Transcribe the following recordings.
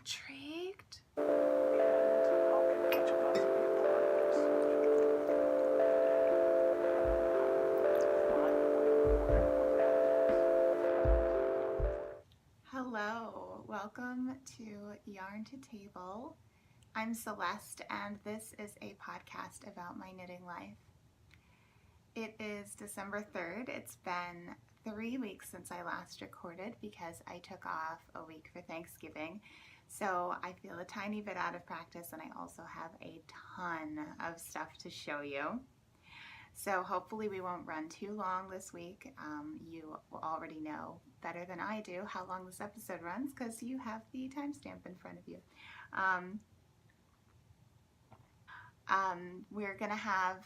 intrigued? Hello, welcome to Yarn to Table. I'm Celeste, and this is a podcast about my knitting life. It is December 3rd. It's been 3 weeks since I last recorded because I took off a week for Thanksgiving. So I feel a tiny bit out of practice, and I also have a ton of stuff to show you. So hopefully we won't run too long this week. You will already know better than I do how long this episode runs because you have the timestamp in front of you. We're going to have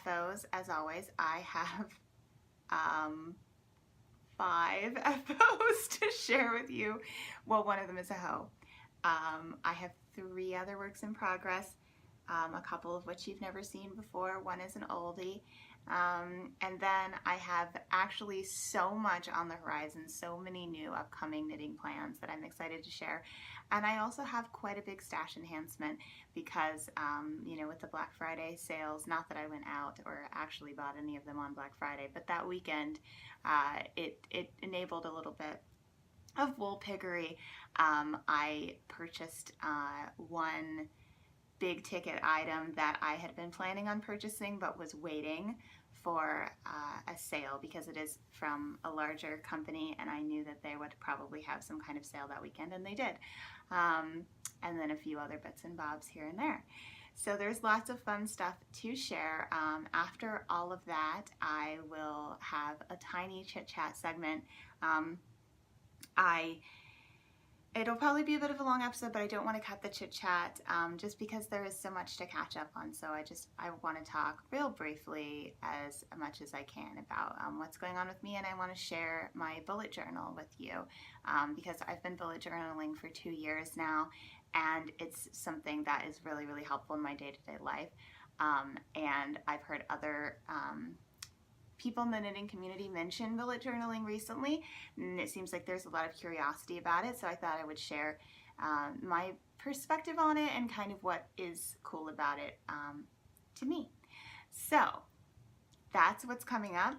FOs as always. I have 5 FOs to share with you. Well, one of them is a hoe. I have 3 other works in progress, a couple of which you've never seen before. One is an oldie. And then I have actually so much on the horizon, so many new upcoming knitting plans that I'm excited to share. And I also have quite a big stash enhancement because, with the Black Friday sales, not that I went out or actually bought any of them on Black Friday, but that weekend it enabled a little bit of wool piggery. I purchased one big ticket item that I had been planning on purchasing but was waiting for a sale because it is from a larger company and I knew that they would probably have some kind of sale that weekend, and they did. And then a few other bits and bobs here and there. So there's lots of fun stuff to share. After all of that, I will have a tiny chit-chat segment. It'll probably be a bit of a long episode, but I don't want to cut the chit chat just because there is so much to catch up on. So I want to talk real briefly as much as I can about what's going on with me, and I want to share my bullet journal with you because I've been bullet journaling for 2 years now, and it's something that is really, really helpful in my day-to-day life. And I've heard other people in the knitting community mention bullet journaling recently, and it seems like there's a lot of curiosity about it, so I thought I would share my perspective on it and kind of what is cool about it to me. So that's what's coming up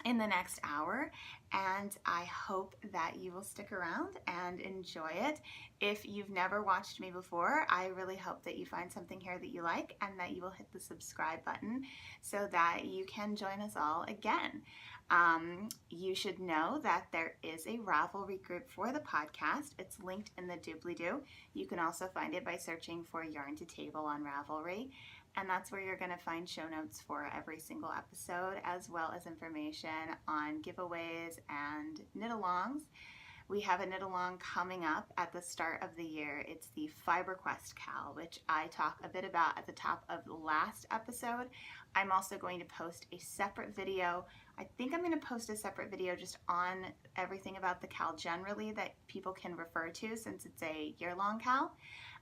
in the next hour, and I hope that you will stick around and enjoy it. If you've never watched me before, I really hope that you find something here that you like and that you will hit the subscribe button so that you can join us all again. You should know that there is a Ravelry group for the podcast. It's linked in the doobly-doo. You can also find it by searching for Yarn to Table on Ravelry. And that's where you're going to find show notes for every single episode, as well as information on giveaways and knit-alongs. We have a knit-along coming up at the start of the year. It's the Fiber Quest KAL, which I talk a bit about at the top of the last episode. I'm also going to post a separate video. I think I'm going to post a separate video just on everything about the KAL generally that people can refer to since it's a year-long KAL.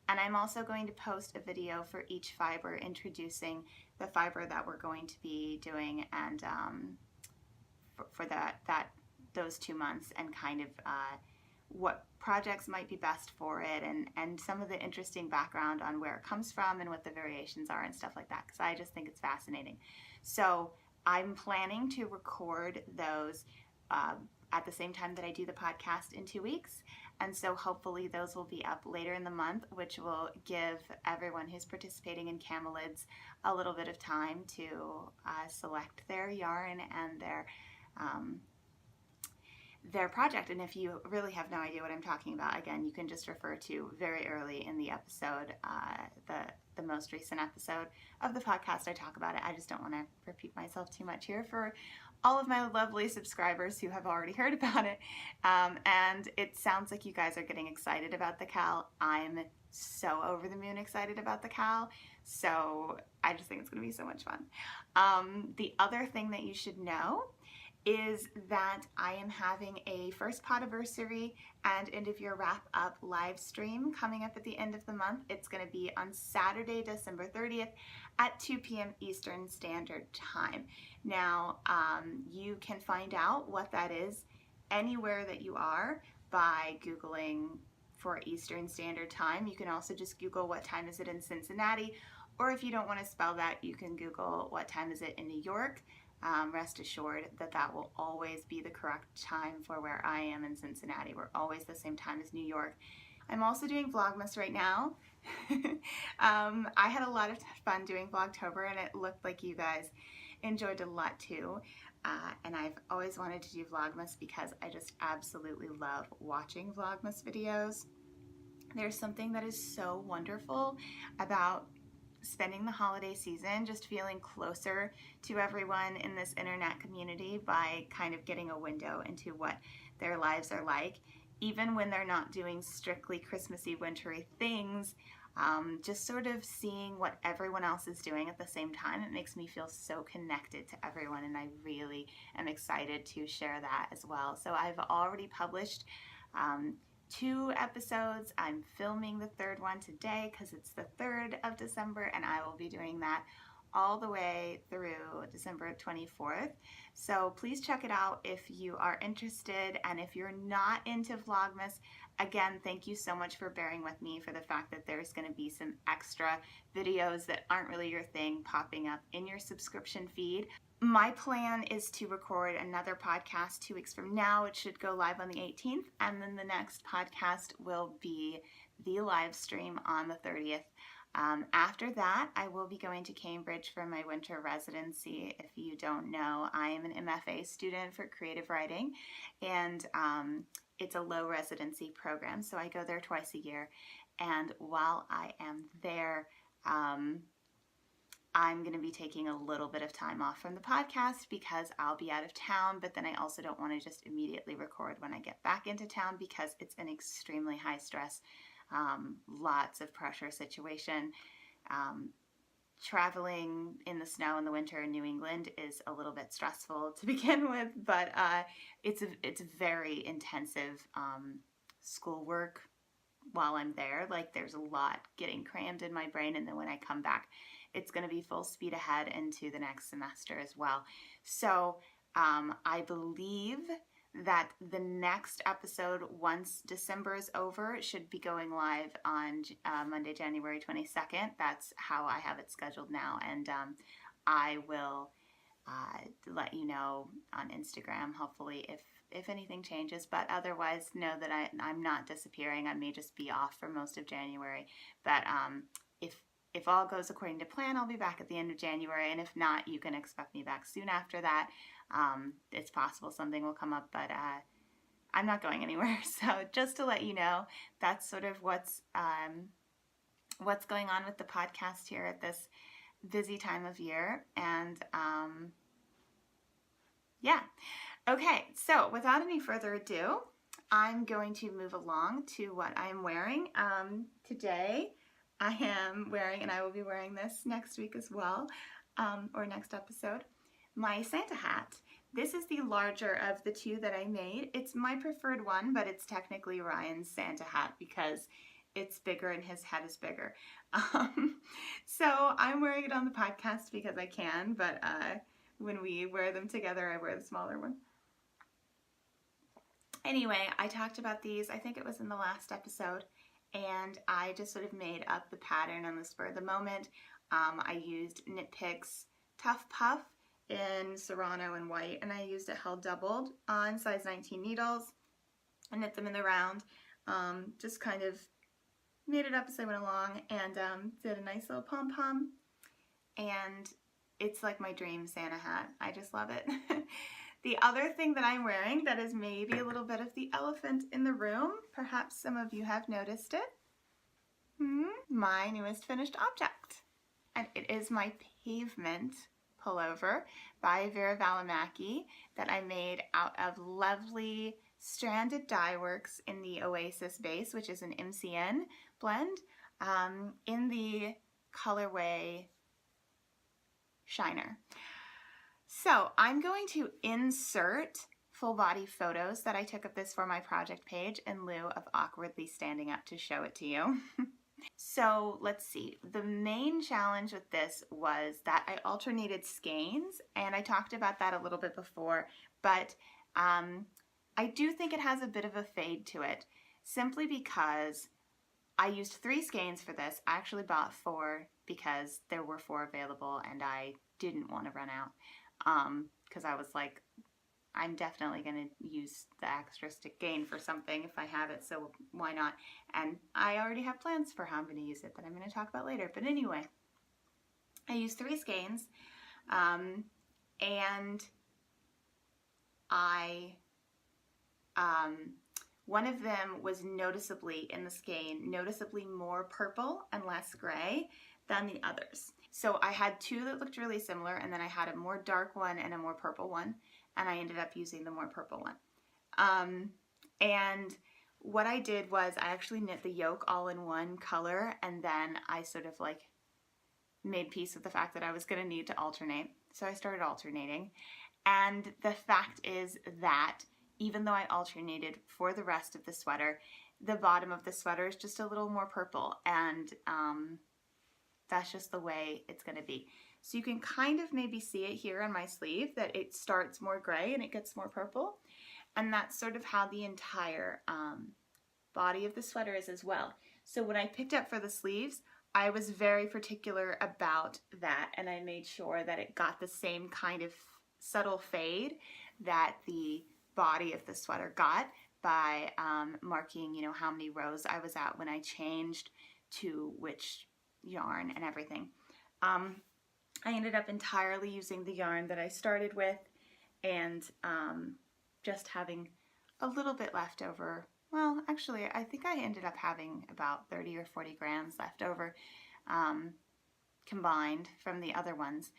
And I'm also going to post a video for each fiber introducing the fiber that we're going to be doing and for those 2 months, and kind of what projects might be best for it, and some of the interesting background on where it comes from and what the variations are and stuff like that, because I just think it's fascinating. So I'm planning to record those at the same time that I do the podcast in 2 weeks. And so hopefully those will be up later in the month, which will give everyone who's participating in Camelids a little bit of time to select their yarn and their project. And if you really have no idea what I'm talking about, again, you can just refer to very early in the episode, the most recent episode of the podcast. I talk about it. I just don't want to repeat myself too much here for all of my lovely subscribers who have already heard about it. And it sounds like you guys are getting excited about the KAL. I'm so over the moon excited about the KAL. So I just think it's going to be so much fun. The other thing that you should know is that I am having a first podiversary and end of year wrap up live stream coming up at the end of the month. It's going to be on Saturday, December 30th at 2 p.m. Eastern Standard Time. Now, you can find out what that is anywhere that you are by Googling for Eastern Standard Time. You can also just Google what time is it in Cincinnati, or if you don't want to spell that, you can Google what time is it in New York. Rest assured that that will always be the correct time for where I am in Cincinnati. We're always the same time as New York. I'm also doing Vlogmas right now. I had a lot of fun doing Vlogtober, and it looked like you guys enjoyed a lot too. And I've always wanted to do Vlogmas because I just absolutely love watching Vlogmas videos. There's something that is so wonderful about spending the holiday season just feeling closer to everyone in this internet community by kind of getting a window into what their lives are like, even when they're not doing strictly Christmassy, wintry things. Just sort of seeing what everyone else is doing at the same time, it makes me feel so connected to everyone, and I really am excited to share that as well. So I've already published 2 episodes. I'm filming the 3rd one today because it's the 3rd of December, and I will be doing that all the way through December 24th. So please check it out if you are interested, and if you're not into Vlogmas, again, thank you so much for bearing with me for the fact that there's going to be some extra videos that aren't really your thing popping up in your subscription feed. My plan is to record another podcast 2 weeks from now. It should go live on the 18th, and then the next podcast will be the live stream on the 30th. After that, I will be going to Cambridge for my winter residency. If you don't know, I am an MFA student for creative writing, and it's a low residency program, so I go there twice a year. And while I am there, I'm going to be taking a little bit of time off from the podcast because I'll be out of town, but then I also don't want to just immediately record when I get back into town because it's an extremely high stress, lots of pressure situation. Traveling in the snow in the winter in New England is a little bit stressful to begin with, but it's very intensive schoolwork while I'm there. Like, there's a lot getting crammed in my brain, and then when I come back, it's going to be full speed ahead into the next semester as well. So I believe that the next episode, once December is over, should be going live on Monday, January 22nd. That's how I have it scheduled now, and I will let you know on Instagram, hopefully, if anything changes, but otherwise know that I'm not disappearing. I may just be off for most of January, but if all goes according to plan, I'll be back at the end of January, and if not, you can expect me back soon after that. It's possible something will come up, but I'm not going anywhere. So just to let you know, that's sort of what's going on with the podcast here at this busy time of year. And yeah. Okay, so without any further ado, I'm going to move along to what I'm wearing. Today I am wearing, and I will be wearing this next week as well, or next episode, my Santa hat. This is the larger of the 2 that I made. It's my preferred one, but it's technically Ryan's Santa hat because it's bigger and his head is bigger. So I'm wearing it on the podcast because I can, but when we wear them together, I wear the smaller one. Anyway, I talked about these, I think it was in the last episode, and I just sort of made up the pattern on the spur of the moment. I used Knit Picks Tough Puff in Serrano and white, and I used it held doubled on size 19 needles. I knit them in the round, just kind of made it up as I went along, and did a nice little pom-pom, and it's like my dream Santa hat. I just love it. The other thing that I'm wearing that is maybe a little bit of the elephant in the room, perhaps some of you have noticed it, my newest finished object. And it is my Pavement Pullover by Vera Valimaki that I made out of lovely stranded dye works in the Oasis base, which is an MCN blend, in the colorway Shiner. So I'm going to insert full body photos that I took of this for my project page in lieu of awkwardly standing up to show it to you. So let's see, the main challenge with this was that I alternated skeins, and I talked about that a little bit before, but I do think it has a bit of a fade to it. simply because I used 3 skeins for this. I actually bought 4 because there were 4 available and I didn't want to run out, because I was like, I'm definitely going to use the extra stick gain for something if I have it, so why not? And I already have plans for how I'm going to use it that I'm going to talk about later. But anyway, I used 3 skeins, and one of them was noticeably, in the skein, noticeably more purple and less gray than the others. So I had 2 that looked really similar, and then I had a more dark one and a more purple one, and I ended up using the more purple one. And what I did was I actually knit the yoke all in one color, and then I sort of like made peace with the fact that I was going to need to alternate. So I started alternating. And the fact is that even though I alternated for the rest of the sweater, the bottom of the sweater is just a little more purple, and that's just the way it's going to be. So you can kind of maybe see it here on my sleeve that it starts more gray and it gets more purple, and that's sort of how the entire body of the sweater is as well. So when I picked up for the sleeves, I was very particular about that, and I made sure that it got the same kind of subtle fade that the body of the sweater got by marking, you know, how many rows I was at when I changed to which yarn and everything. I ended up entirely using the yarn that I started with, and just having a little bit left over. Well, actually, I think I ended up having about 30 or 40 grams left over combined from the other ones.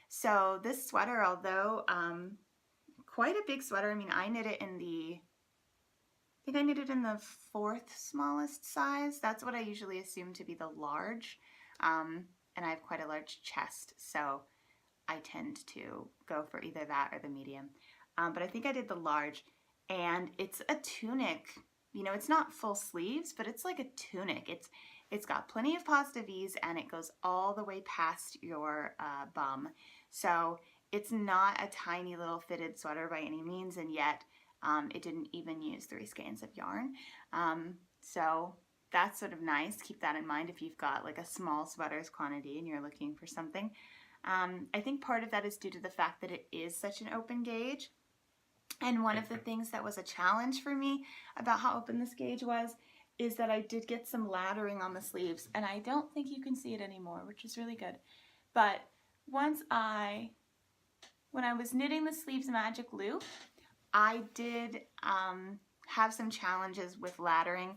So this sweater, although quite a big sweater, I mean, I knit it in the, I think I knit it in the 4th smallest size. That's what I usually assume to be the large. And I have quite a large chest, so I tend to go for either that or the medium. But I think I did the large, and it's a tunic. You know, it's not full sleeves, but it's like a tunic. It's got plenty of positive ease, and it goes all the way past your bum. So it's not a tiny little fitted sweater by any means, and yet it didn't even use 3 skeins of yarn. So that's sort of nice. Keep that in mind if you've got like a small sweaters quantity and you're looking for something. I think part of that is due to the fact that it is such an open gauge. And one of the things that was a challenge for me about how open this gauge was is that I did get some laddering on the sleeves, and I don't think you can see it anymore, which is really good. But when I was knitting the sleeves magic loop, I did have some challenges with laddering,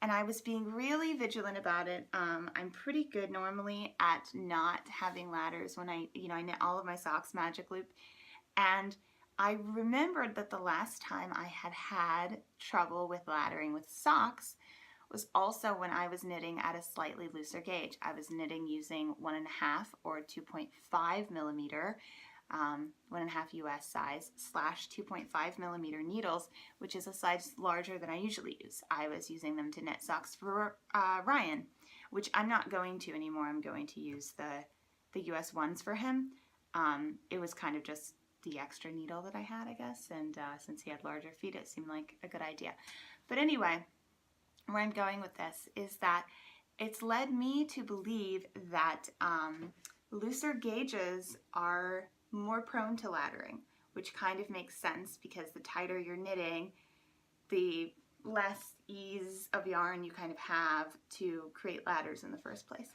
and I was being really vigilant about it. I'm pretty good normally at not having ladders when I knit all of my socks magic loop, and I remembered that the last time I had trouble with laddering with socks was also when I was knitting at a slightly looser gauge. I was knitting using 1.5 or 2.5 millimeter, 1.5 US size / 2.5 millimeter needles, which is a size larger than I usually use. I was using them to knit socks for Ryan, which I'm not going to anymore. I'm going to use the US ones for him. It was kind of just the extra needle that I had, I guess, and since he had larger feet, it seemed like a good idea. But anyway, where I'm going with this is that it's led me to believe that looser gauges are more prone to laddering, which kind of makes sense because the tighter you're knitting, the less ease of yarn you kind of have to create ladders in the first place.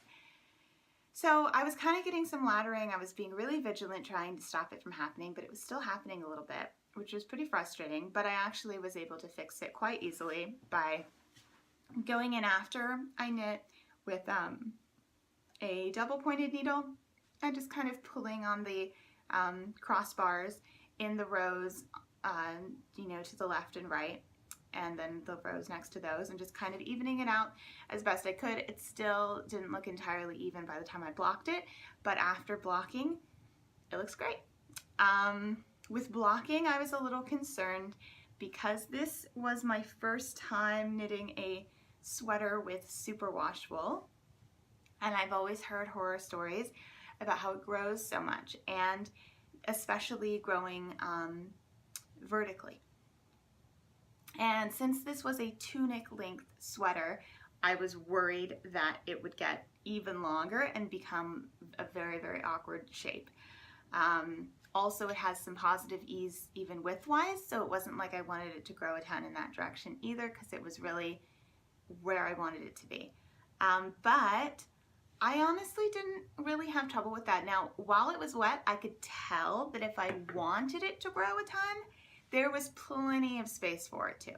So I was kind of getting some laddering. I was being really vigilant trying to stop it from happening, but it was still happening a little bit, which was pretty frustrating, but I actually was able to fix it quite easily by going in after I knit with a double pointed needle and just kind of pulling on the crossbars in the rows, to the left and right, and then the rows next to those, and just kind of evening it out as best I could. It still didn't look entirely even by the time I blocked it, but after blocking, it looks great. With blocking, I was a little concerned because this was my first time knitting a sweater with superwash wool, and I've always heard horror stories about how it grows so much, and especially growing vertically. And since this was a tunic length sweater, I was worried that it would get even longer and become a very, very awkward shape. Also, it has some positive ease even width-wise, so it wasn't like I wanted it to grow a ton in that direction either, because it was really where I wanted it to be. But I honestly didn't really have trouble with that. Now, while it was wet, I could tell that if I wanted it to grow a ton, there was plenty of space for it to.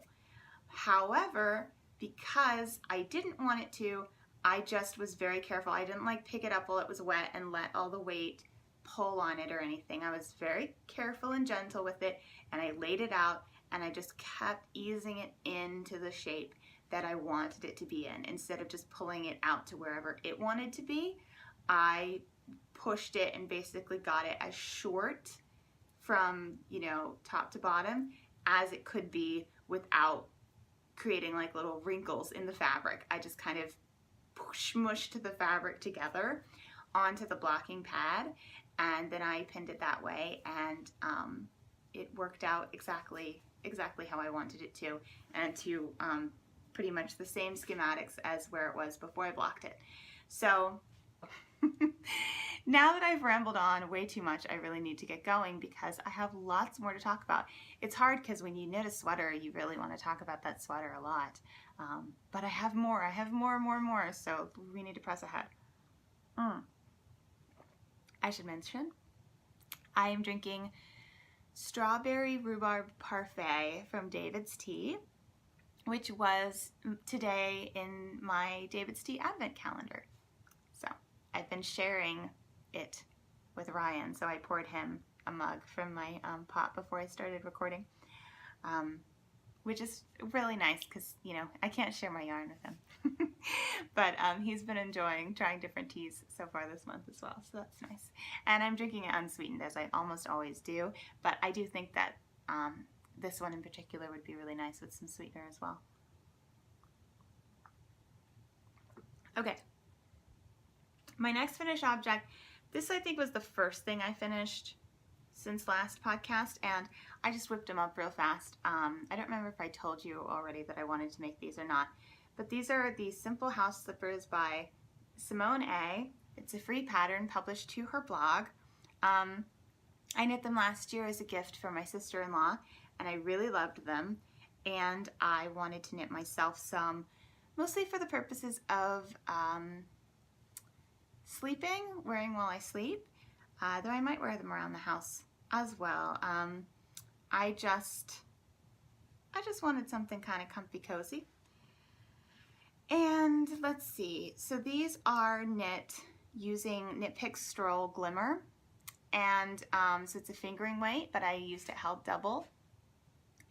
However, because I didn't want it to, I just was very careful. I didn't like pick it up while it was wet and let all the weight pull on it or anything. I was very careful and gentle with it, and I laid it out, and I just kept easing it into the shape that I wanted it to be in. Instead of just pulling it out to wherever it wanted to be, I pushed it and basically got it as short from, you know, top to bottom as it could be without creating like little wrinkles in the fabric. I just kind of mushed the fabric together onto the blocking pad, and then I pinned it that way, and it worked out exactly how I wanted it to, and to pretty much the same schematics as where it was before I blocked it. So now that I've rambled on way too much, I really need to get going because I have lots more to talk about. It's hard because when you knit a sweater, you really want to talk about that sweater a lot. But I have more, so we need to press ahead. I should mention, I am drinking Strawberry Rhubarb Parfait from David's Tea, which was today in my David's Tea Advent calendar. So I've been sharing it with Ryan, so I poured him a mug from my pot before I started recording, which is really nice because, you know, I can't share my yarn with him. But he's been enjoying trying different teas so far this month as well, so that's nice. And I'm drinking it unsweetened, as I almost always do, but I do think that this one in particular would be really nice with some sweetener as well. Okay, my next finished object, this I think was the first thing I finished since last podcast, and I just whipped them up real fast. I don't remember if I told you already that I wanted to make these or not, but these are the Simple House Slippers by Simone A. It's a free pattern published to her blog. I knit them last year as a gift for my sister-in-law, and I really loved them, and I wanted to knit myself some, mostly for the purposes of sleeping, wearing while I sleep, though I might wear them around the house as well. I just wanted something kind of comfy cozy. And let's see, so these are knit using Knit Pick Stroll Glimmer, and so it's a fingering weight, but I used it held double,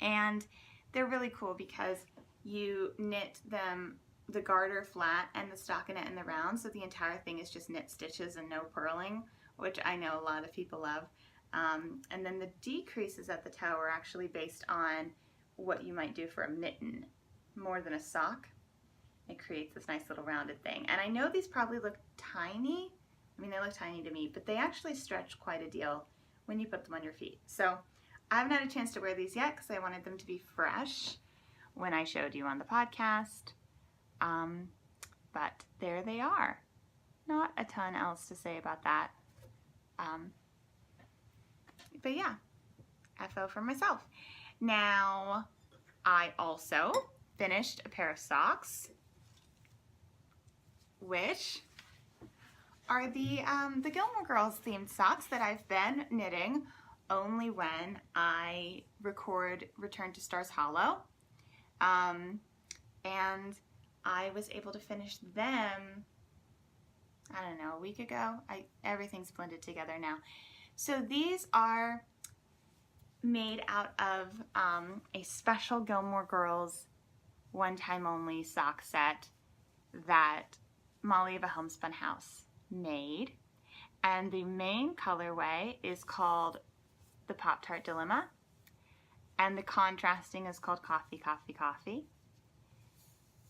and they're really cool because you knit them, the garter flat and the stockinette in the round, so the entire thing is just knit stitches and no purling, which I know a lot of people love. And then the decreases at the toe are actually based on what you might do for a mitten more than a sock. It creates this nice little rounded thing. And I know these probably look tiny. I mean, they look tiny to me, but they actually stretch quite a deal when you put them on your feet. So I haven't had a chance to wear these yet because I wanted them to be fresh when I showed you on the podcast. But there they are. Not a ton else to say about that. But yeah, FO for myself. Now, I also finished a pair of socks, which are the Gilmore Girls themed socks that I've been knitting only when I record Return to Stars Hollow. And I was able to finish them, I don't know, a week ago. Everything's blended together now. So these are made out of a special Gilmore Girls one-time only sock set that Molly of a Homespun House made. And the main colorway is called the Pop-Tart Dilemma. And the contrasting is called Coffee, Coffee, Coffee.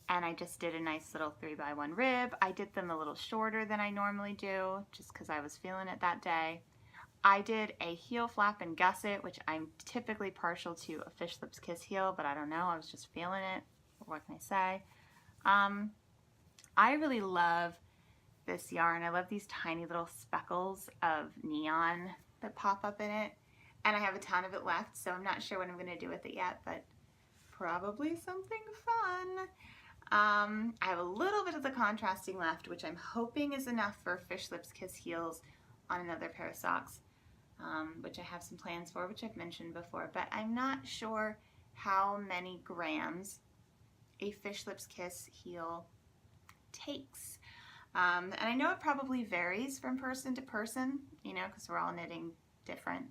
And I just did a nice little 3x1 rib. I did them a little shorter than I normally do, just because I was feeling it that day. I did a heel flap and gusset, which I'm typically partial to a Fish Lips Kiss heel, but I don't know, I was just feeling it. What can I say? I really love this yarn. I love these tiny little speckles of neon that pop up in it. And I have a ton of it left, so I'm not sure what I'm going to do with it yet, but probably something fun. I have a little bit of the contrasting left, which I'm hoping is enough for Fish Lips Kiss heels on another pair of socks, which I have some plans for, which I've mentioned before, but I'm not sure how many grams a Fish Lips Kiss heel takes. And I know it probably varies from person to person, you know, because we're all knitting different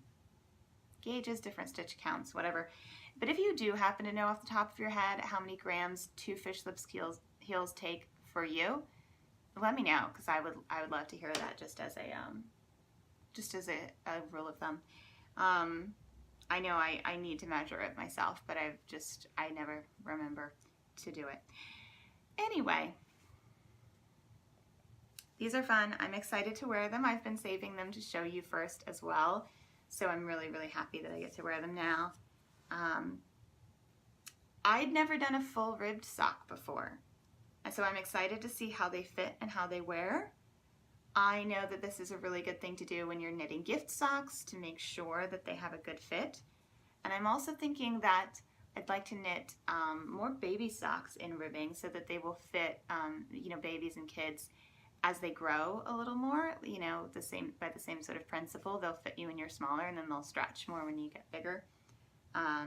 gauges, different stitch counts, whatever. But if you do happen to know off the top of your head how many grams 2 Fish Lips heels take for you, let me know, because I would love to hear that just as a rule of thumb. I know I need to measure it myself, but I never remember to do it. Anyway, these are fun. I'm excited to wear them. I've been saving them to show you first as well, so I'm really, really happy that I get to wear them now. I'd never done a full ribbed sock before, and so I'm excited to see how they fit and how they wear. I know that this is a really good thing to do when you're knitting gift socks to make sure that they have a good fit. And I'm also thinking that I'd like to knit more baby socks in ribbing so that they will fit, you know, babies and kids as they grow a little more, you know, by the same sort of principle. They'll fit you when you're smaller, and then they'll stretch more when you get bigger.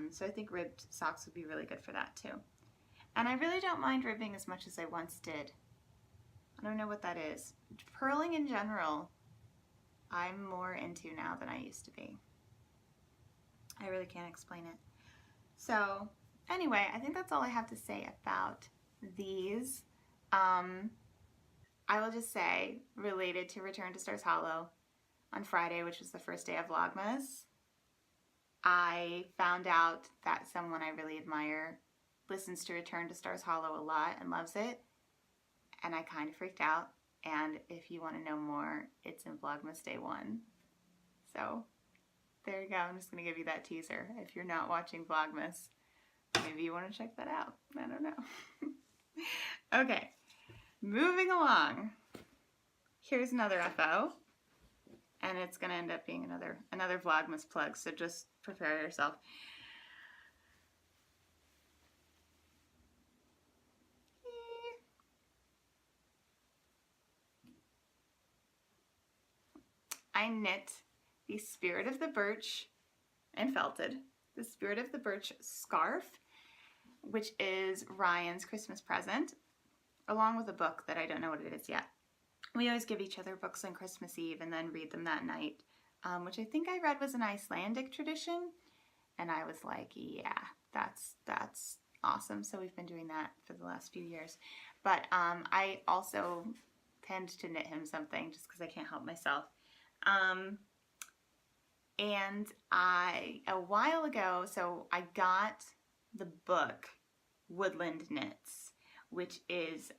So I think ribbed socks would be really good for that too. And I really don't mind ribbing as much as I once did. I don't know what that is. Purling in general, I'm more into now than I used to be. I really can't explain it. So anyway, I think that's all I have to say about these. I will just say, related to Return to Stars Hollow, on Friday, which was the first day of Vlogmas, I found out that someone I really admire listens to Return to Stars Hollow a lot and loves it, and I kind of freaked out. And if you want to know more, it's in Vlogmas Day 1. So there you go. I'm just going to give you that teaser. If you're not watching Vlogmas, maybe you want to check that out. I don't know. Okay, moving along. Here's another FO. And it's going to end up being another Vlogmas plug, so just prepare yourself. I knit the Spirit of the Birch and felted the Spirit of the Birch scarf, which is Ryan's Christmas present, along with a book that I don't know what it is yet. We always give each other books on Christmas Eve and then read them that night, which I think I read was an Icelandic tradition, and I was like, yeah, that's awesome. So we've been doing that for the last few years. But I also tend to knit him something just because I can't help myself. And a while ago, so I got the book Woodland Knits, which is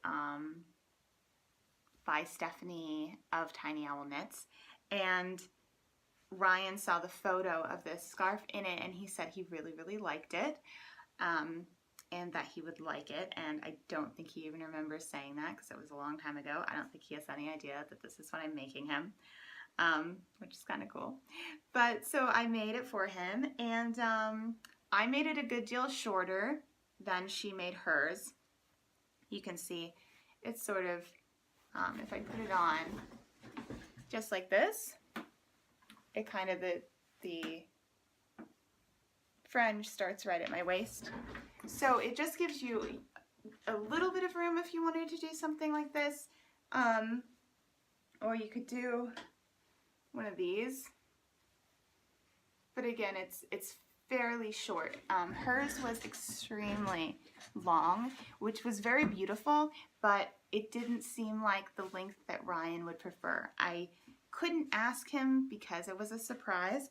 by Stephanie of Tiny Owl Knits, and Ryan saw the photo of this scarf in it, and he said he really, really liked it, and that he would like it, and I don't think he even remembers saying that because it was a long time ago. I don't think he has any idea that this is what I'm making him, which is kind of cool. But so I made it for him, and I made it a good deal shorter than she made hers. You can see it's sort of, if I put it on just like this, it kind of, the fringe starts right at my waist. So it just gives you a little bit of room if you wanted to do something like this. Or you could do one of these. But again, it's fairly short. Hers was extremely long, which was very beautiful, but it didn't seem like the length that Ryan would prefer. I couldn't ask him because it was a surprise,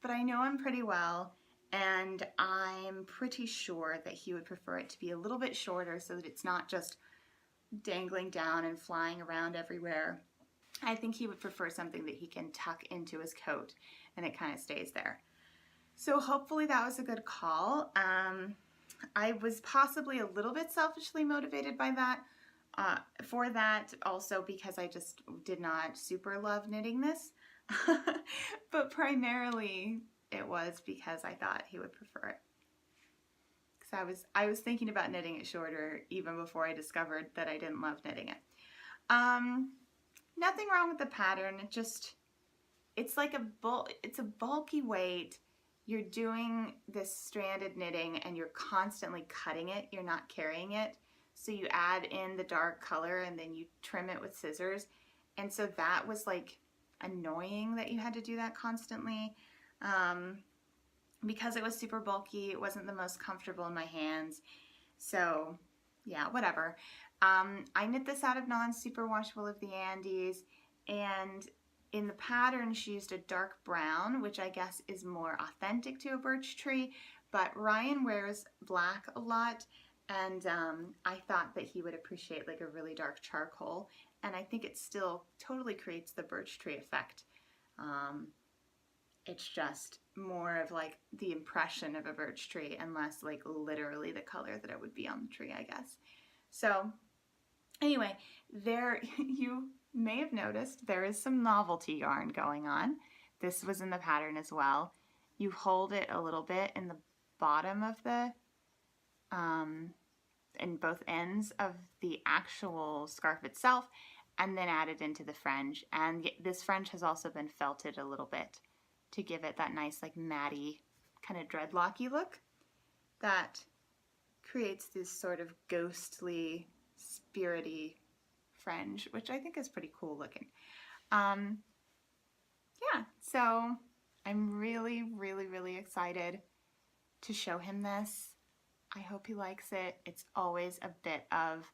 but I know him pretty well, and I'm pretty sure that he would prefer it to be a little bit shorter so that it's not just dangling down and flying around everywhere. I think he would prefer something that he can tuck into his coat and it kind of stays there. So hopefully that was a good call. I was possibly a little bit selfishly motivated by that, for that, also because I just did not super love knitting this. But primarily it was because I thought he would prefer it. Because I was thinking about knitting it shorter even before I discovered that I didn't love knitting it. Nothing wrong with the pattern. It's like it's a bulky weight. You're doing this stranded knitting and you're constantly cutting it. You're not carrying it. So you add in the dark color and then you trim it with scissors. And so that was like annoying that you had to do that constantly. Because it was super bulky, it wasn't the most comfortable in my hands. So yeah, whatever. I knit this out of non-superwash wool of the Andes, and in the pattern she used a dark brown, which I guess is more authentic to a birch tree, but Ryan wears black a lot, and I thought that he would appreciate like a really dark charcoal, and I think it still totally creates the birch tree effect. It's just more of like the impression of a birch tree and less like literally the color that it would be on the tree, I guess. So anyway, there, you may have noticed there is some novelty yarn going on. This was in the pattern as well. You hold it a little bit in the bottom of the, in both ends of the actual scarf itself, and then add it into the fringe. And this fringe has also been felted a little bit to give it that nice like matty kind of dreadlocky look that creates this sort of ghostly, spirity fringe, which I think is pretty cool looking. Yeah, so I'm really, really, really excited to show him this. I hope he likes it. It's always a bit of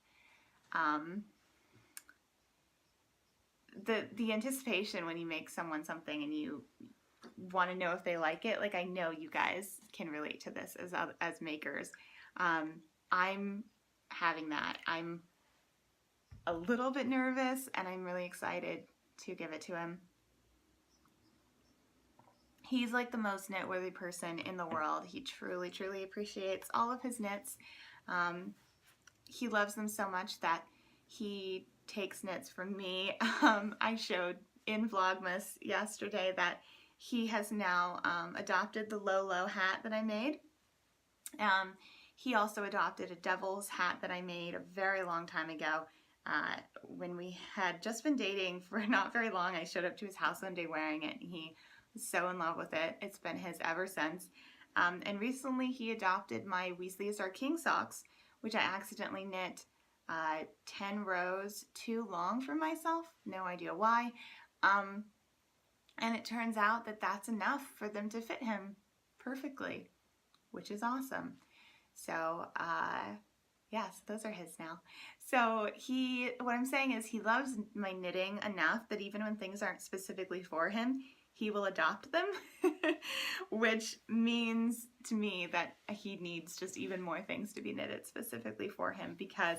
the anticipation when you make someone something and you want to know if they like it. Like, I know you guys can relate to this as makers. I'm having that. I'm a little bit nervous and I'm really excited to give it to him. He's like the most knit-worthy person in the world. He truly, truly appreciates all of his knits. He loves them so much that he takes knits from me. I showed in Vlogmas yesterday that he has now adopted the low hat that I made. He also adopted a devil's hat that I made a very long time ago. When we had just been dating for not very long, I showed up to his house one day wearing it, and he was so in love with it. It's been his ever since. And recently he adopted my Weasley's Are King socks, which I accidentally knit 10 rows too long for myself. No idea why. And it turns out that that's enough for them to fit him perfectly, which is awesome. So, yeah, so those are his now. So what I'm saying is he loves my knitting enough that even when things aren't specifically for him, he will adopt them, which means to me that he needs just even more things to be knitted specifically for him, because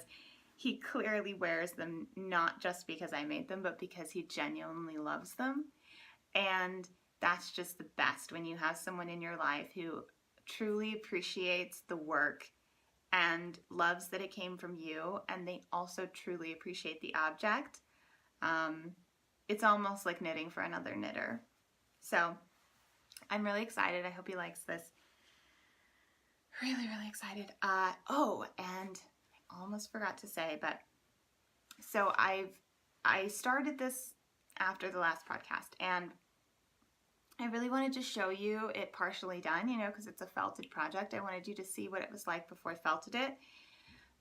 he clearly wears them not just because I made them, but because he genuinely loves them. And that's just the best, when you have someone in your life who truly appreciates the work and loves that it came from you, and they also truly appreciate the object. It's almost like knitting for another knitter. So I'm really excited. I hope he likes this. Really, really excited. Oh, and I almost forgot to say, but so I started this after the last podcast, and I really wanted to show you it partially done, you know, because it's a felted project. I wanted you to see what it was like before I felted it.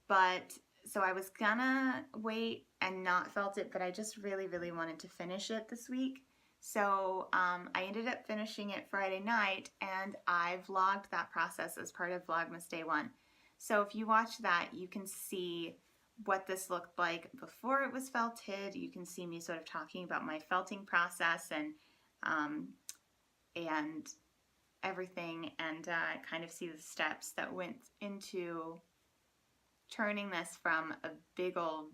But so I was gonna wait and not felt it, but I just really, really wanted to finish it this week. So I ended up finishing it Friday night, and I vlogged that process as part of Vlogmas Day 1. So if you watch that, you can see what this looked like before it was felted. You can see me sort of talking about my felting process and everything, and kind of see the steps that went into turning this from a big old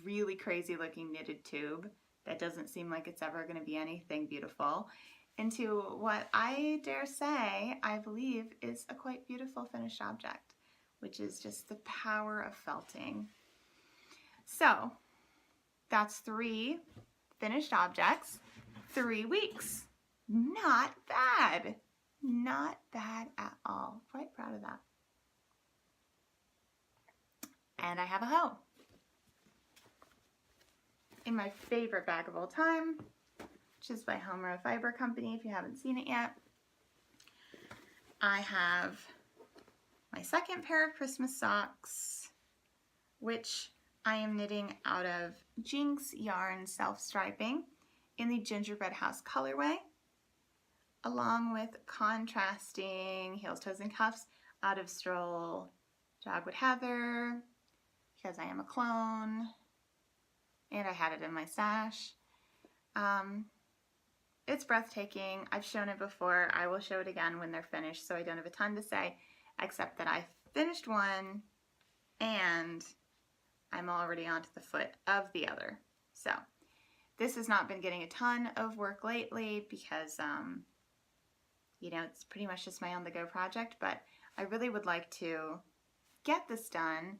really crazy looking knitted tube that doesn't seem like it's ever going to be anything beautiful, into what I dare say, I believe, is a quite beautiful finished object, which is just the power of felting. So that's 3 finished objects, 3 weeks. Not bad. Not bad at all. Quite proud of that. And I have a hoe. In my favorite bag of all time, which is by Home Row Fiber Company, if you haven't seen it yet. I have my second pair of Christmas socks, which I am knitting out of Jinx Yarn Self-Striping in the Gingerbread House colorway, along with contrasting heels, toes, and cuffs out of Stroll Dogwood Heather, because I am a clone, and I had it in my stash. It's breathtaking. I've shown it before. I will show it again when they're finished, so I don't have a ton to say, except that I finished one, and I'm already onto the foot of the other. So this has not been getting a ton of work lately because, you know, it's pretty much just my on-the-go project, but I really would like to get this done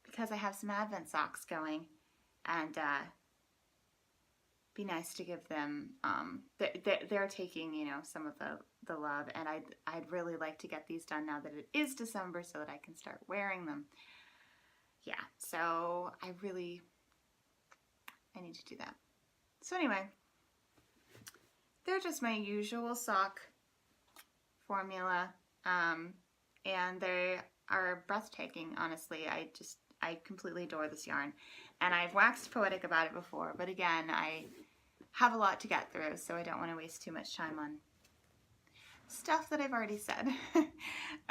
because I have some Advent socks going, and be nice to give them, they're taking, you know, some of the love, and I'd really like to get these done now that it is December so that I can start wearing them. Yeah, so I need to do that. So anyway, they're just my usual sock formula, and they are breathtaking, honestly. I completely adore this yarn, and I've waxed poetic about it before, but again, I have a lot to get through, so I don't want to waste too much time on stuff that I've already said.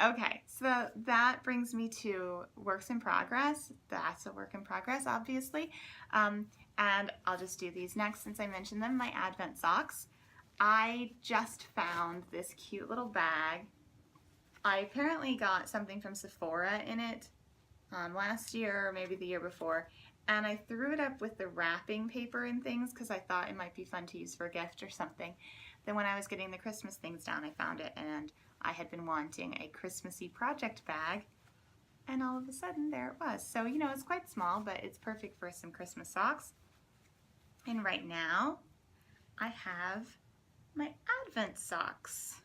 Okay, so that brings me to works in progress. That's a work in progress, obviously, and I'll just do these next since I mentioned them, my Advent socks. I just found this cute little bag. I apparently got something from Sephora in it last year or maybe the year before, and I threw it up with the wrapping paper and things because I thought it might be fun to use for a gift or something. Then when I was getting the Christmas things down, I found it, and I had been wanting a Christmassy project bag, and all of a sudden there it was. So, you know, it's quite small, but it's perfect for some Christmas socks. And right now I have my Advent socks,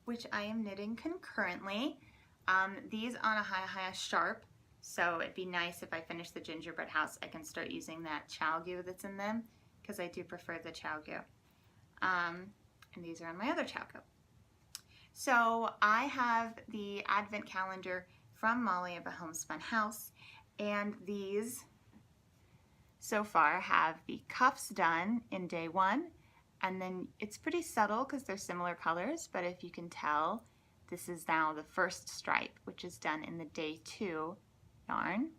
which I am knitting concurrently. These on a high sharp, so it'd be nice if I finish the gingerbread house, I can start using that chow goo that's in them, because I do prefer the chow goo. And these are on my other chow goo. So I have the Advent calendar from Molly of a Homespun House, and these so far have the cuffs done in day 1, and then it's pretty subtle because they're similar colors, but if you can tell, this is now the first stripe, which is done in the day 2 yarn.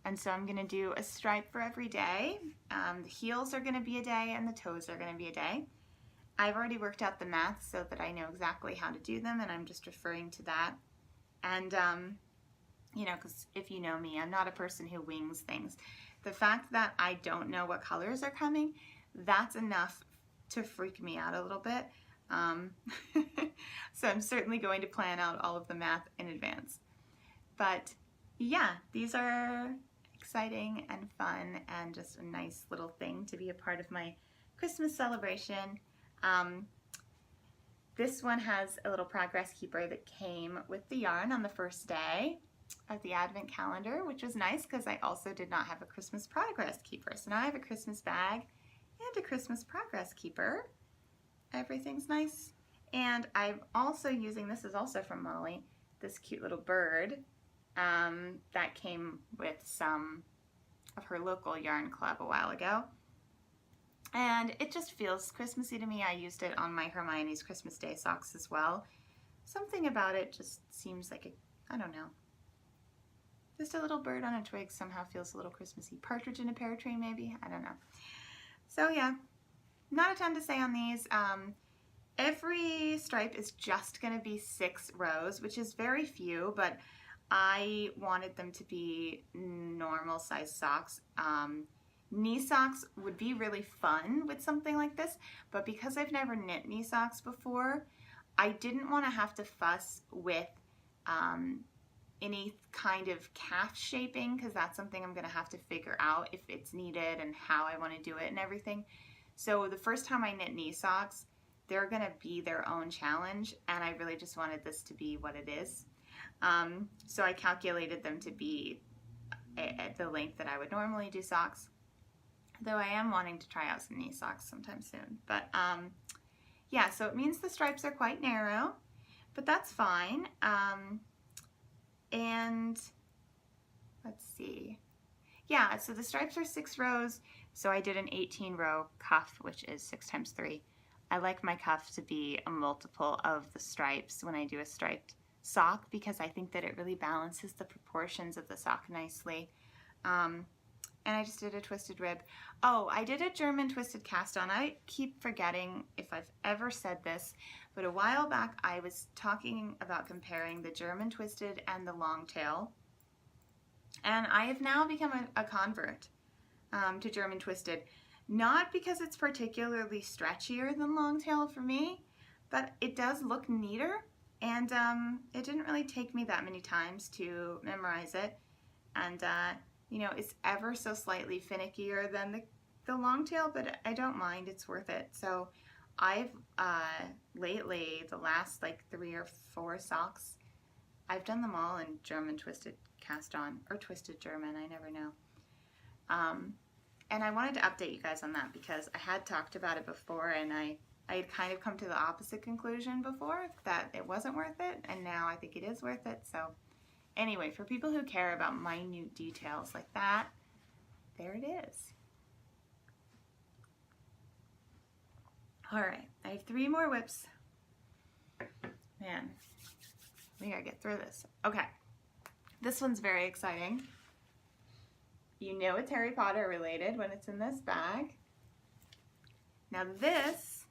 And so I'm going to do a stripe for every day. The heels are going to be a day and the toes are going to be a day. I've already worked out the math so that I know exactly how to do them, and I'm just referring to that. And, you know, because if you know me, I'm not a person who wings things. The fact that I don't know what colors are coming, that's enough to freak me out a little bit. So I'm certainly going to plan out all of the math in advance. But yeah, these are exciting and fun and just a nice little thing to be a part of my Christmas celebration. This one has a little progress keeper that came with the yarn on the first day of the Advent calendar, which was nice because I also did not have a Christmas progress keeper. So now I have a Christmas bag and a Christmas progress keeper. Everything's nice. And I'm also using, this is also from Molly, this cute little bird that came with some of her local yarn club a while ago. And it just feels Christmassy to me. I used it on my Hermione's Christmas Day socks as well. Something about it just seems like I don't know. Just a little bird on a twig somehow feels a little Christmassy. Partridge in a pear tree maybe? I don't know. So yeah, not a ton to say on these. Every stripe is just going to be 6 rows, which is very few, but I wanted them to be normal size socks. Knee socks would be really fun with something like this, but because I've never knit knee socks before, I didn't want to have to fuss with any kind of calf shaping, because that's something I'm going to have to figure out if it's needed and how I want to do it and everything. So the first time I knit knee socks, they're going to be their own challenge, and I really just wanted this to be what it is. So I calculated them to be at the length that I would normally do socks, though I am wanting to try out some knee socks sometime soon. But yeah, so it means the stripes are quite narrow, but that's fine. And let's see. Yeah, so the stripes are 6 rows, so I did an 18 row cuff, which is 6 times 3. I like my cuff to be a multiple of the stripes when I do a striped sock, because I think that it really balances the proportions of the sock nicely. And I just did a twisted rib. Oh, I did a German twisted cast on. I keep forgetting if I've ever said this, but a while back I was talking about comparing the German twisted and the long tail. And I have now become a convert to German twisted. Not because it's particularly stretchier than long tail for me, but it does look neater, and it didn't really take me that many times to memorize it. And you know, it's ever so slightly finickier than the long tail, but I don't mind, it's worth it. So I've lately, the last like 3 or 4 socks, I've done them all in German twisted cast on, or twisted German, I never know. And I wanted to update you guys on that because I had talked about it before, and I had kind of come to the opposite conclusion before, that it wasn't worth it, and now I think it is worth it. So anyway, for people who care about minute details like that, there it is. All right, I have 3 more whips. Man, we gotta get through this. Okay, this one's very exciting. You know it's Harry Potter related when it's in this bag. Now this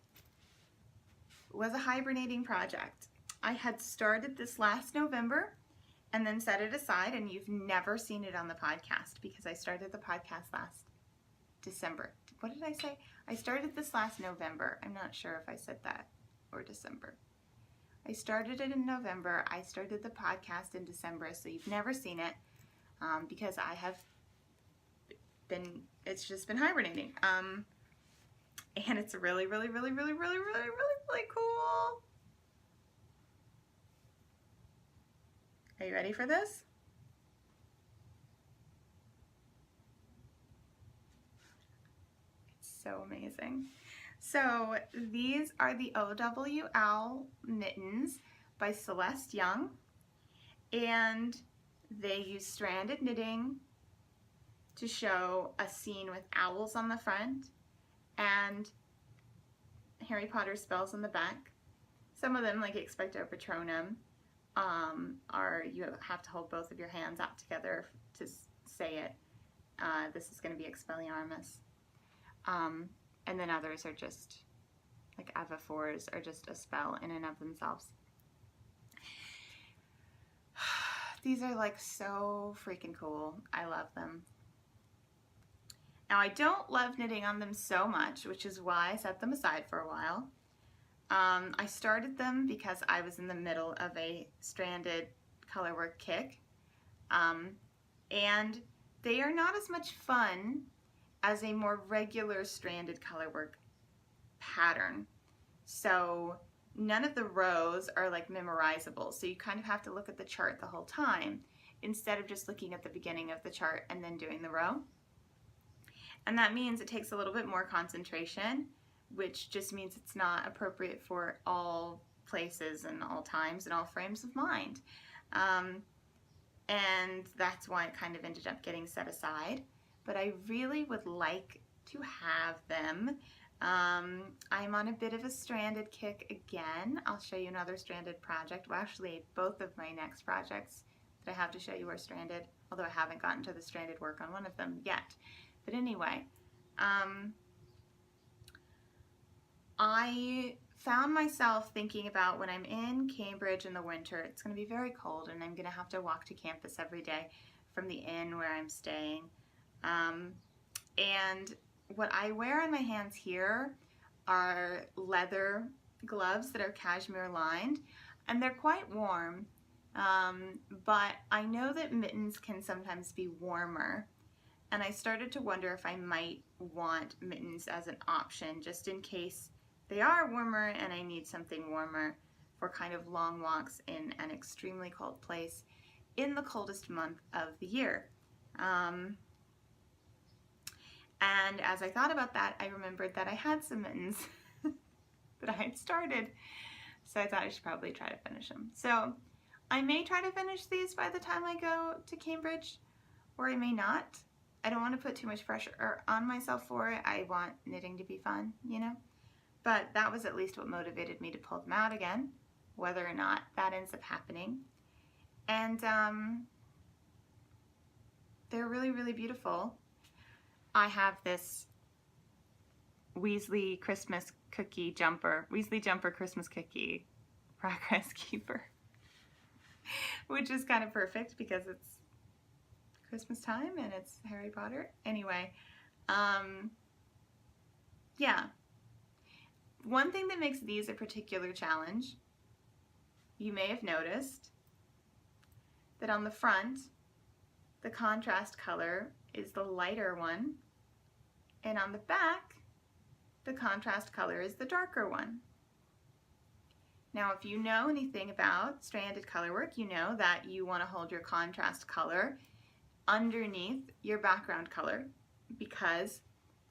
was a hibernating project. I had started this last November and then set it aside, and you've never seen it on the podcast because I started the podcast last December. What did I say? I started this last November. I'm not sure if I said that, or December. I started it in November. I started the podcast in December, so you've never seen it because I have been, it's just been hibernating. And it's really, really, really, really, really, really, really, really cool. Are you ready for this? It's so amazing. So these are the OWL Mittens by Celeste Young, and they use stranded knitting to show a scene with owls on the front and Harry Potter spells on the back. Some of them, like Expecto Patronum, are, you have to hold both of your hands out together to say it. This is going to be Expelliarmus. And then others are just, like Avophors, are just a spell in and of themselves. These are like so freaking cool. I love them. Now I don't love knitting on them so much, which is why I set them aside for a while. I started them because I was in the middle of a stranded colorwork kick, and they are not as much fun as a more regular stranded colorwork pattern. So none of the rows are like memorizable, so you kind of have to look at the chart the whole time instead of just looking at the beginning of the chart and then doing the row. And that means it takes a little bit more concentration, which just means it's not appropriate for all places and all times and all frames of mind. And that's why it kind of ended up getting set aside. But I really would like to have them. I'm on a bit of a stranded kick again. I'll show you another stranded project. Well, actually, both of my next projects that I have to show you are stranded, although I haven't gotten to the stranded work on one of them yet. But anyway, I found myself thinking about when I'm in Cambridge in the winter, it's going to be very cold and I'm going to have to walk to campus every day from the inn where I'm staying. And what I wear on my hands here are leather gloves that are cashmere lined, and they're quite warm, but I know that mittens can sometimes be warmer, and I started to wonder if I might want mittens as an option just in case they are warmer and I need something warmer for kind of long walks in an extremely cold place in the coldest month of the year. And as I thought about that, I remembered that I had some mittens that I had started, so I thought I should probably try to finish them. So I may try to finish these by the time I go to Cambridge, or I may not. I don't want to put too much pressure on myself for it. I want knitting to be fun, you know? But that was at least what motivated me to pull them out again, whether or not that ends up happening. And they're really, really beautiful. I have this Weasley Christmas cookie jumper, Weasley jumper Christmas cookie progress keeper, which is kind of perfect because it's Christmas time and it's Harry Potter. Anyway, yeah. One thing that makes these a particular challenge, you may have noticed that on the front, the contrast color is the lighter one, and on the back, the contrast color is the darker one. Now, if you know anything about stranded color work, you know that you want to hold your contrast color underneath your background color because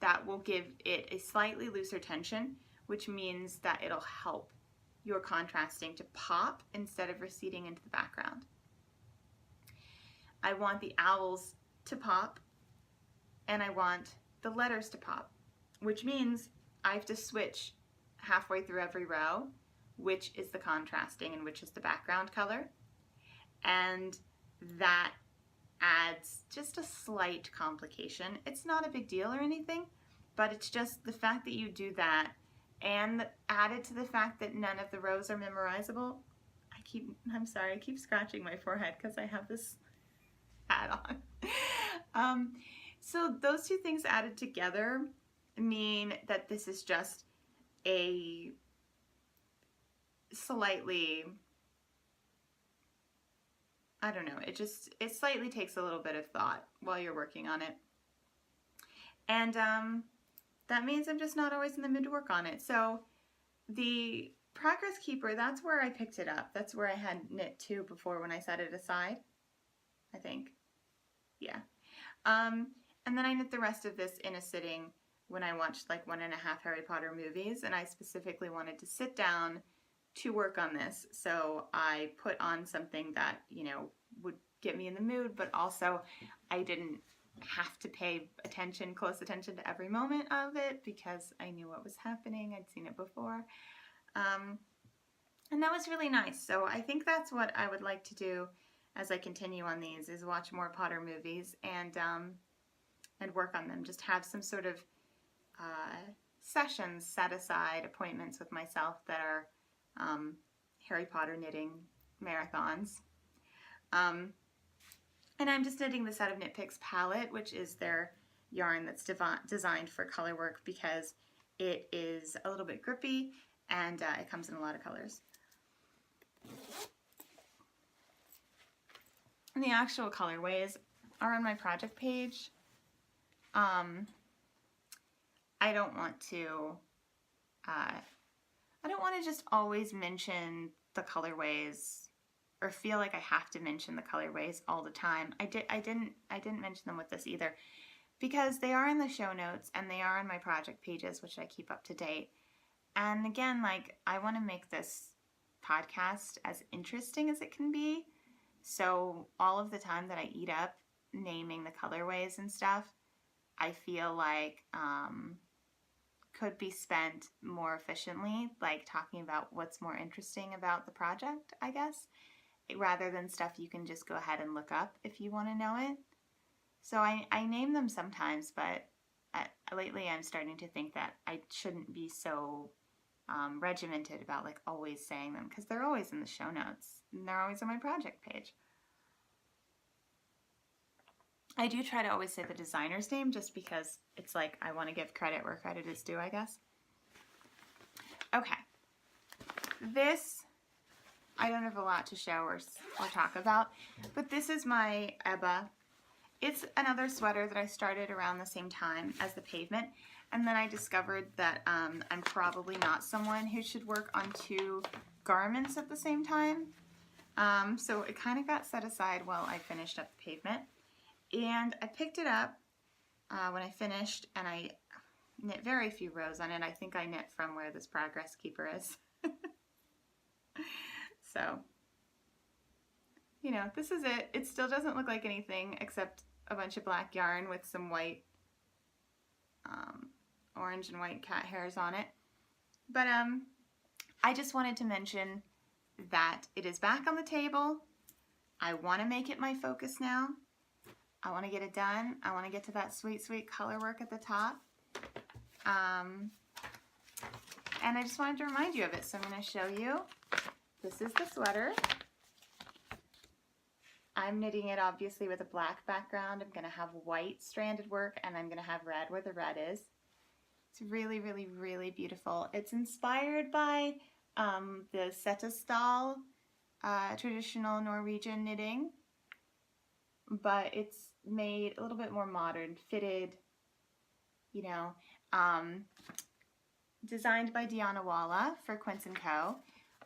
that will give it a slightly looser tension, which means that it'll help your contrasting to pop instead of receding into the background. I want the owls to pop and I want the letters to pop, which means I have to switch halfway through every row which is the contrasting and which is the background color, and that adds just a slight complication. It's not a big deal or anything, but it's just the fact that you do that and added to the fact that none of the rows are memorizable. I'm sorry, I keep scratching my forehead because I have this hat on. So those two things added together mean that this is just a slightly, I don't know, it slightly takes a little bit of thought while you're working on it. And that means I'm just not always in the mood to work on it. So the Progress Keeper, that's where I picked it up. That's where I had knit to before when I set it aside, I think. Yeah. And then I knit the rest of this in a sitting when I watched like 1.5 Harry Potter movies, and I specifically wanted to sit down to work on this. So I put on something that, you know, would get me in the mood, but also I didn't have to pay close attention to every moment of it because I knew what was happening. I'd seen it before. And that was really nice. So I think that's what I would like to do as I continue on these, is watch more Potter movies and work on them. Just have some sort of sessions set aside, appointments with myself that are Harry Potter knitting marathons. And I'm just knitting this out of Knit Picks palette, which is their yarn that's designed for color work because it is a little bit grippy and it comes in a lot of colors. And the actual colorways are on my project page. I don't want to just always mention the colorways or feel like I have to mention the colorways all the time. I didn't mention them with this either because they are in the show notes and they are on my project pages, which I keep up to date. And again, like, I want to make this podcast as interesting as it can be. So all of the time that I eat up naming the colorways and stuff, I feel like could be spent more efficiently, like talking about what's more interesting about the project, I guess, rather than stuff you can just go ahead and look up if you want to know it. So I name them sometimes, but lately I'm starting to think that I shouldn't be so regimented about like always saying them, because they're always in the show notes and they're always on my project page. I do try to always say the designer's name just because it's like I want to give credit where credit is due, I guess. Okay. This, I don't have a lot to show or talk about, but this is my Ebba. It's another sweater that I started around the same time as the Pavement, and then I discovered that I'm probably not someone who should work on 2 garments at the same time. So it kind of got set aside while I finished up the Pavement. And I picked it up when I finished, and I knit very few rows on it. I think I knit from where this progress keeper is. So, you know, this is it. It still doesn't look like anything except a bunch of black yarn with some white, orange and white cat hairs on it. But I just wanted to mention that it is back on the table. I want to make it my focus now. I want to get it done. I want to get to that sweet, sweet color work at the top. And I just wanted to remind you of it, so I'm going to show you. This is the sweater. I'm knitting it obviously with a black background. I'm going to have white stranded work, and I'm going to have red where the red is. It's really, really, really beautiful. It's inspired by the Setesdal traditional Norwegian knitting, but it's made a little bit more modern, fitted, you know, designed by Diana Walla for Quince & Co.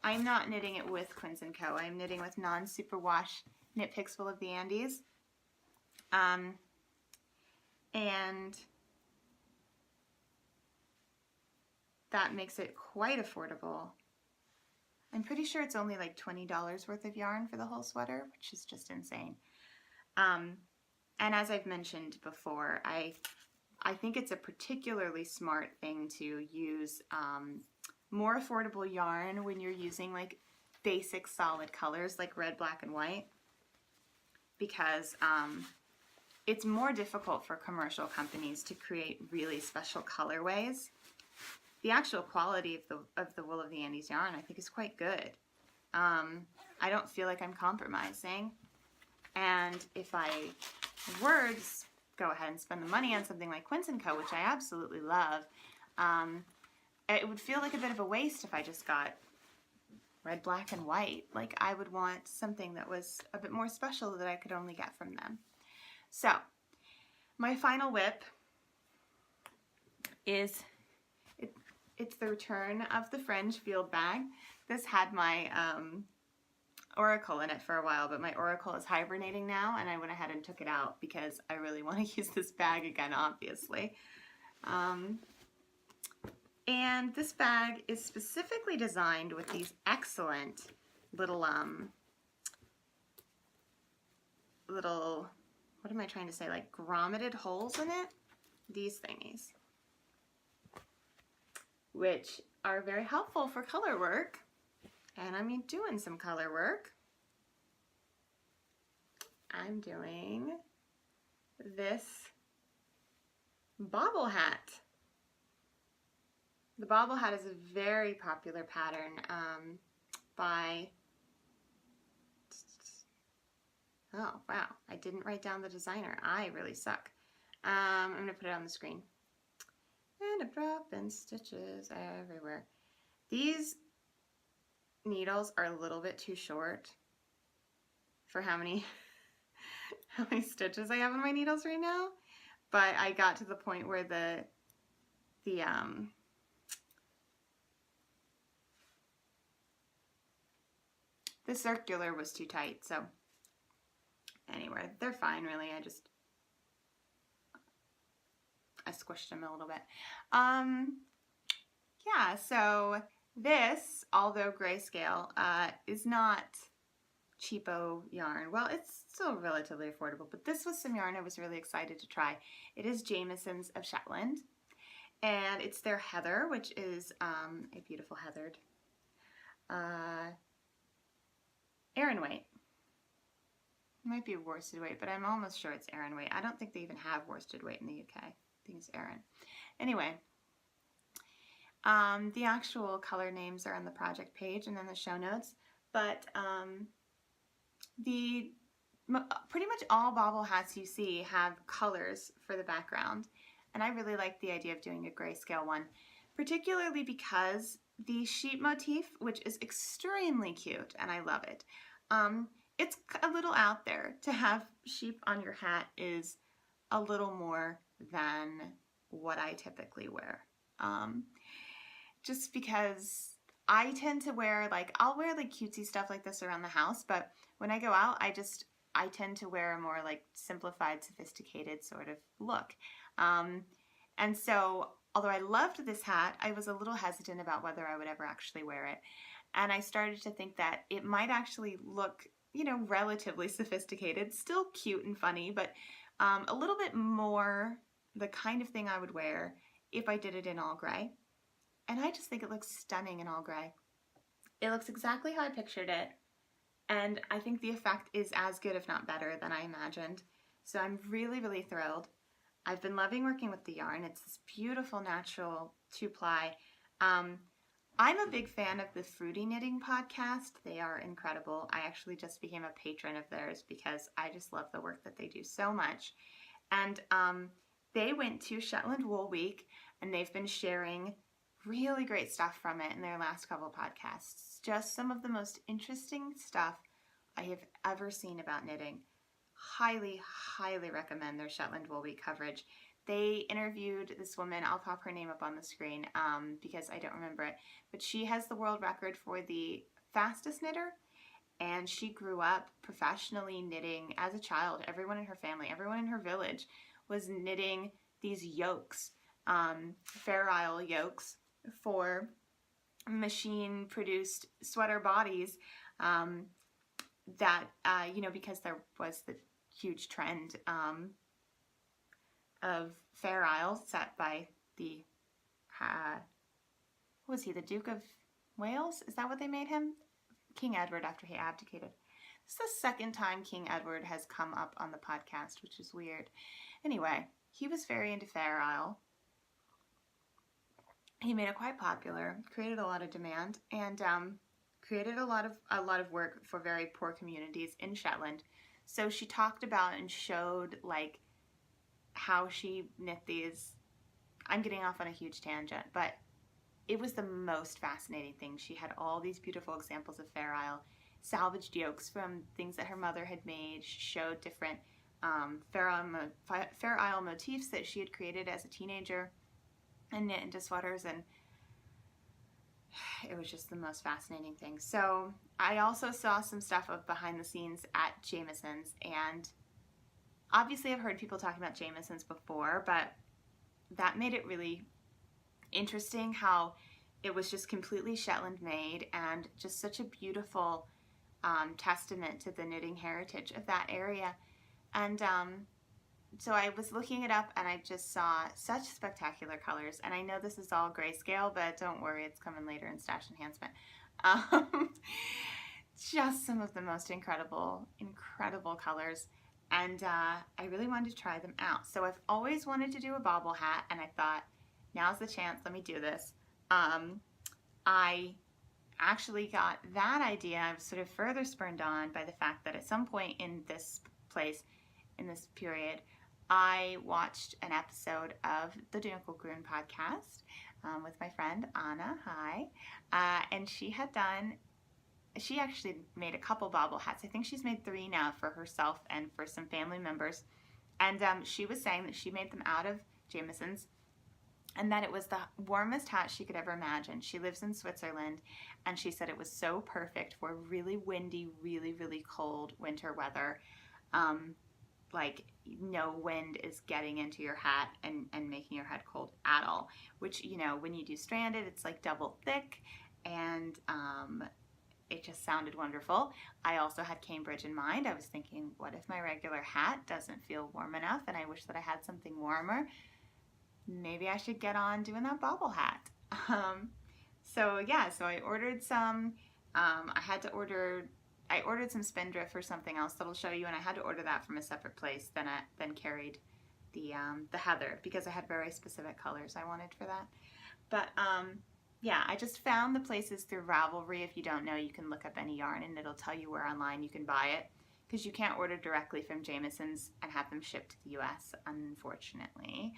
I'm not knitting it with Quince & Co. I'm knitting with non-superwash Knit Picks Full of the Andes. And that makes it quite affordable. I'm pretty sure it's only like $20 worth of yarn for the whole sweater, which is just insane. And as I've mentioned before, I think it's a particularly smart thing to use more affordable yarn when you're using like basic solid colors like red, black, and white, because it's more difficult for commercial companies to create really special colorways. The actual quality of the Wool of the Andes yarn, I think, is quite good. I don't feel like I'm compromising. And if I were to go ahead and spend the money on something like Quince & Co., which I absolutely love, it would feel like a bit of a waste if I just got red, black, and white. Like, I would want something that was a bit more special that I could only get from them. So, my final whip is, it's the return of the Fringe Field Bag. This had my Oracle in it for a while, but my Oracle is hibernating now, and I went ahead and took it out because I really want to use this bag again, obviously. And this bag is specifically designed with these excellent little, what am I trying to say, like grommeted holes in it? These thingies, which are very helpful for color work. And I'm doing some color work. I'm doing this bobble hat. The bobble hat is a very popular pattern by, oh wow, I didn't write down the designer. I really suck. I'm going to put it on the screen. And I'm dropping stitches everywhere. These needles are a little bit too short for how many stitches I have on my needles right now, but I got to the point where the circular was too tight. So anyway, they're fine really. I squished them a little bit. Yeah, so this, although grayscale, is not cheapo yarn. Well, it's still relatively affordable, but this was some yarn I was really excited to try. It is Jamieson's of Shetland, and it's their heather, which is a beautiful heathered Aran weight. It might be worsted weight, but I'm almost sure it's Aran weight. I don't think they even have worsted weight in the UK. I think it's Aran. Anyway, The actual color names are on the project page and then the show notes, but the pretty much all bobble hats you see have colors for the background, and I really like the idea of doing a grayscale one, particularly because the sheep motif, which is extremely cute and I love it, it's a little out there. To have sheep on your hat is a little more than what I typically wear. Just because I tend to wear, like, I'll wear like cutesy stuff like this around the house, but when I go out, I tend to wear a more like simplified, sophisticated sort of look. And so, although I loved this hat, I was a little hesitant about whether I would ever actually wear it. And I started to think that it might actually look, you know, relatively sophisticated, still cute and funny, but a little bit more the kind of thing I would wear if I did it in all gray. And I just think it looks stunning in all gray. It looks exactly how I pictured it, and I think the effect is as good, if not better, than I imagined. So I'm really, really thrilled. I've been loving working with the yarn. It's this beautiful, natural 2-ply. I'm a big fan of the Fruity Knitting podcast. They are incredible. I actually just became a patron of theirs because I just love the work that they do so much. And they went to Shetland Wool Week, and they've been sharing really great stuff from it in their last couple podcasts. Just some of the most interesting stuff I have ever seen about knitting. Highly, highly recommend their Shetland Wool Week coverage. They interviewed this woman, I'll pop her name up on the screen because I don't remember it, but she has the world record for the fastest knitter, and she grew up professionally knitting as a child. Everyone in her family, everyone in her village was knitting these yokes, Fair Isle yokes, for machine-produced sweater bodies that, you know, because there was the huge trend of Fair Isle set by the, who was he, the Duke of Wales? Is that what they made him? King Edward, after he abdicated. This is the second time King Edward has come up on the podcast, which is weird. Anyway, he was very into Fair Isle. He made it quite popular, created a lot of demand, and created a lot of work for very poor communities in Shetland. So she talked about and showed like how she knit these. I'm getting off on a huge tangent, but it was the most fascinating thing. She had all these beautiful examples of Fair Isle, salvaged yokes from things that her mother had made. She showed different Fair Isle motifs that she had created as a teenager and knit into sweaters, and it was just the most fascinating thing. So I also saw some stuff of behind the scenes at Jamison's, and obviously I've heard people talking about Jamison's before, but that made it really interesting how it was just completely Shetland made and just such a beautiful testament to the knitting heritage of that area. And so I was looking it up and I just saw such spectacular colors. And I know this is all grayscale, but don't worry, it's coming later in Stash Enhancement. Just some of the most incredible, incredible colors. And I really wanted to try them out. So I've always wanted to do a bobble hat, and I thought, now's the chance, let me do this. I actually got that idea. I was sort of further spurned on by the fact that at some point in this place, in this period, I watched an episode of the Dunkelgrün podcast with my friend Anna, hi, and she actually made a couple bobble hats. I think she's made 3 now for herself and for some family members, and she was saying that she made them out of Jamison's and that it was the warmest hat she could ever imagine. She lives in Switzerland, and she said it was so perfect for really windy, really, really cold winter weather. Like no wind is getting into your hat and making your head cold at all, which, you know, when you do stranded, it's like double thick, and it just sounded wonderful. I also had Cambridge in mind. I was thinking, what if my regular hat doesn't feel warm enough and I wish that I had something warmer? Maybe I should get on doing that bobble hat. So I ordered some. I ordered some spindrift for something else that'll show you, and I had to order that from a separate place than carried the heather, because I had very specific colors I wanted for that. But yeah, I just found the places through Ravelry. If you don't know, you can look up any yarn and it'll tell you where online you can buy it, because you can't order directly from Jamison's and have them shipped to the US, unfortunately.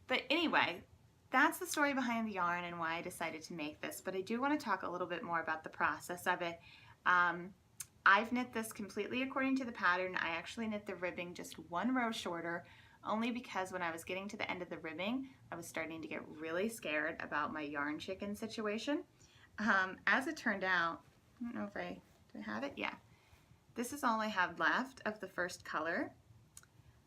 But anyway, that's the story behind the yarn and why I decided to make this. But I do want to talk a little bit more about the process of it. I've knit this completely according to the pattern. I actually knit the ribbing just one row shorter, only because when I was getting to the end of the ribbing, I was starting to get really scared about my yarn chicken situation. As it turned out, I don't know if do I have it? Yeah. This is all I have left of the first color.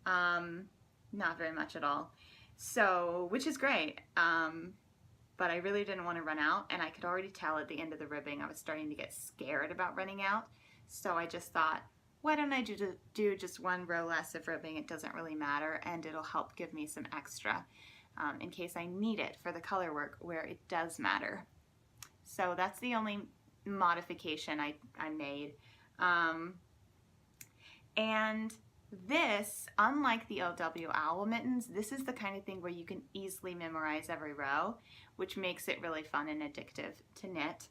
Not very much at all. So, which is great. But I really didn't want to run out, and I could already tell at the end of the ribbing I was starting to get scared about running out. So I just thought, why don't I do just one row less of ribbing? It doesn't really matter, and it'll help give me some extra in case I need it for the color work where it does matter. So that's the only modification I made. And this, unlike the OW Owl Mittens, this is the kind of thing where you can easily memorize every row, which makes it really fun and addictive to knit.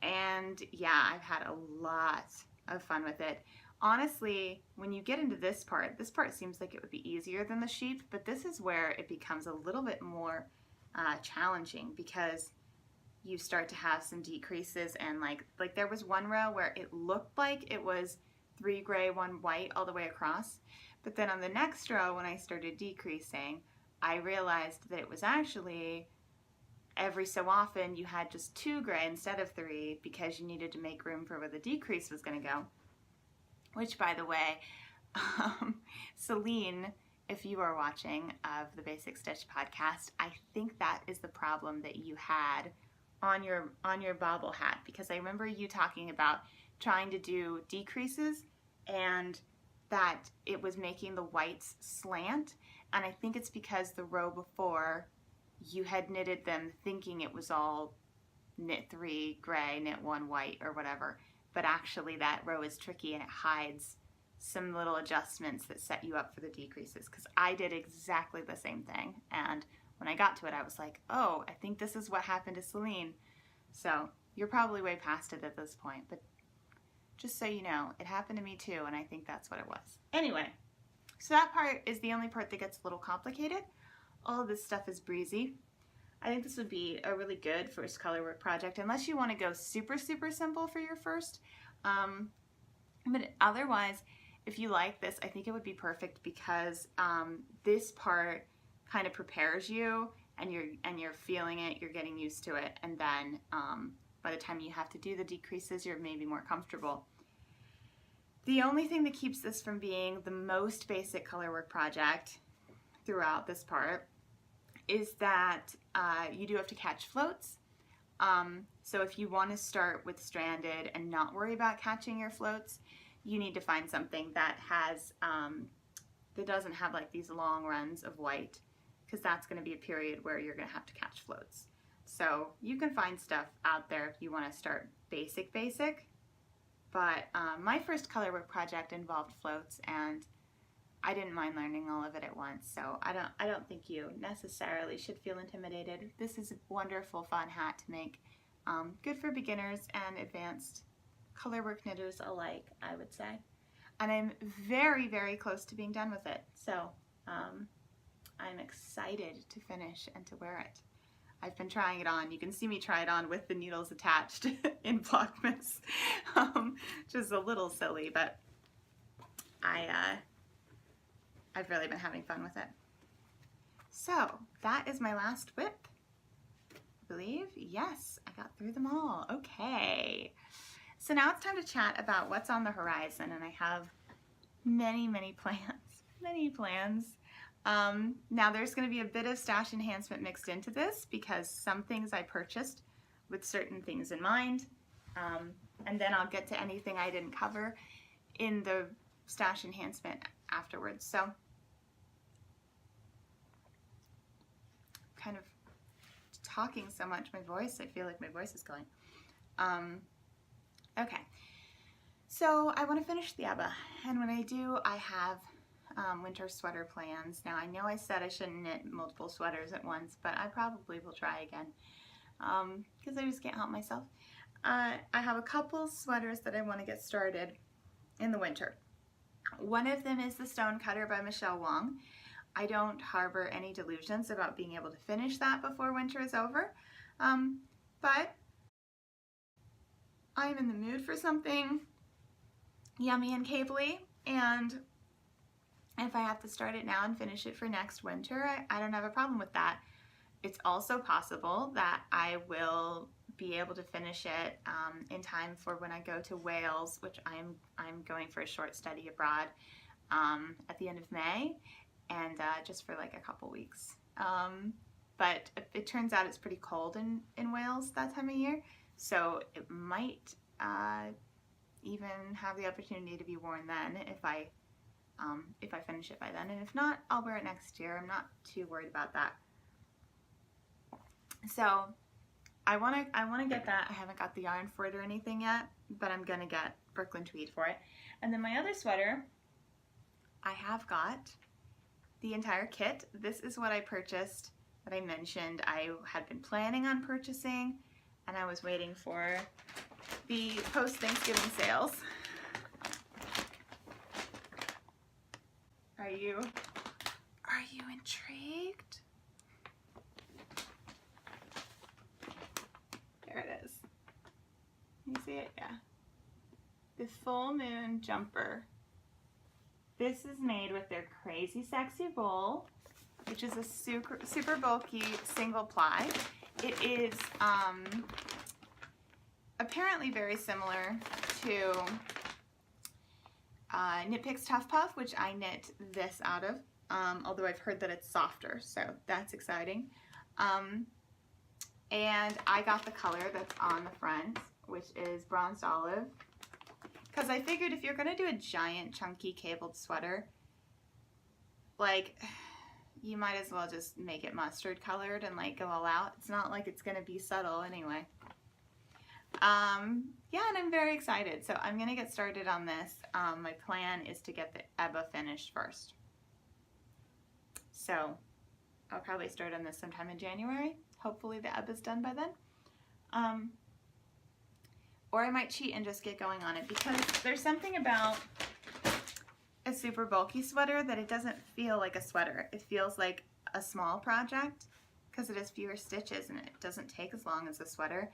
And yeah, I've had a lot of fun with it. Honestly, when you get into this part seems like it would be easier than the sheep, but this is where it becomes a little bit more challenging, because you start to have some decreases, and like there was one row where it looked like it was 3 gray, 1 white all the way across, but then on the next row when I started decreasing, I realized that it was actually every so often you had just 2 gray instead of 3, because you needed to make room for where the decrease was going to go. Which, by the way, Celine, if you are watching of the Basic Stitch podcast, I think that is the problem that you had on your bobble hat, because I remember you talking about trying to do decreases and that it was making the whites slant, and I think it's because the row before you had knitted them thinking it was all knit 3 gray, knit 1 white or whatever, but actually that row is tricky and it hides some little adjustments that set you up for the decreases, because I did exactly the same thing, and when I got to it I was like, oh, I think this is what happened to Celine. So you're probably way past it at this point, but just so you know, it happened to me too, and I think that's what it was. Anyway, so that part is the only part that gets a little complicated. All of this stuff is breezy. I think this would be a really good first color work project, unless you want to go super, super simple for your first. But otherwise, if you like this, I think it would be perfect, because this part kind of prepares you, and you're feeling it, you're getting used to it, and then by the time you have to do the decreases, you're maybe more comfortable. The only thing that keeps this from being the most basic color work project throughout this part is that you do have to catch floats. So if you want to start with stranded and not worry about catching your floats, you need to find something that has that doesn't have like these long runs of white, because that's going to be a period where you're going to have to catch floats. So you can find stuff out there if you want to start basic, but my first color work project involved floats, and I didn't mind learning all of it at once, so I don't think you necessarily should feel intimidated. This is a wonderful, fun hat to make. Good for beginners and advanced color work knitters alike, I would say. And I'm very, very close to being done with it, so I'm excited to finish and to wear it. I've been trying it on. You can see me try it on with the needles attached in Vlogmas, which is a little silly, but I've really been having fun with it. So that is my last whip, I believe. Yes, I got through them all. Okay. So now it's time to chat about what's on the horizon, and I have many, many plans. Many plans. Now there's going to be a bit of stash enhancement mixed into this, because some things I purchased with certain things in mind, and then I'll get to anything I didn't cover in the stash enhancement afterwards. So kind of talking so much, my voice, I feel like my voice is going. Okay, so I want to finish the Ebba, and when I do, I have winter sweater plans. Now I know I said I shouldn't knit multiple sweaters at once, but I probably will try again because I just can't help myself. I have a couple sweaters that I want to get started in the winter. One of them is the Stonecutter by Michelle Wong. I don't harbor any delusions about being able to finish that before winter is over, but I'm in the mood for something yummy and cabley, and if I have to start it now and finish it for next winter, I don't have a problem with that. It's also possible that I will be able to finish it in time for when I go to Wales, which I'm going for a short study abroad at the end of May, and just for like a couple weeks. But it turns out it's pretty cold in Wales that time of year, so it might even have the opportunity to be worn then if I finish it by then, and if not, I'll wear it next year. I'm not too worried about that. So I want to get that. I haven't got the yarn for it or anything yet, but I'm gonna get Brooklyn Tweed for it. And then my other sweater, I have got the entire kit. This is what I purchased that I mentioned I had been planning on purchasing, and I was waiting for the post-Thanksgiving sales. Are you intrigued? There it is. Can you see it? Yeah. The Full Moon Jumper. This is made with their Crazy Sexy Wool, which is a super bulky single ply. It is apparently very similar to Knit Picks Tough Puff, which I knit this out of, although I've heard that it's softer, so that's exciting. And I got the color that's on the front, which is Bronzed Olive, because I figured if you're going to do a giant chunky cabled sweater, like, you might as well just make it mustard colored and like go all out. It's not like it's going to be subtle anyway. Yeah, and I'm very excited. So I'm going to get started on this. My plan is to get the Ebba finished first. So I'll probably start on this sometime in January. Hopefully the Ebba's done by then. Or I might cheat and just get going on it, because there's something about a super bulky sweater that it doesn't feel like a sweater. It feels like a small project because it has fewer stitches and it doesn't take as long as a sweater.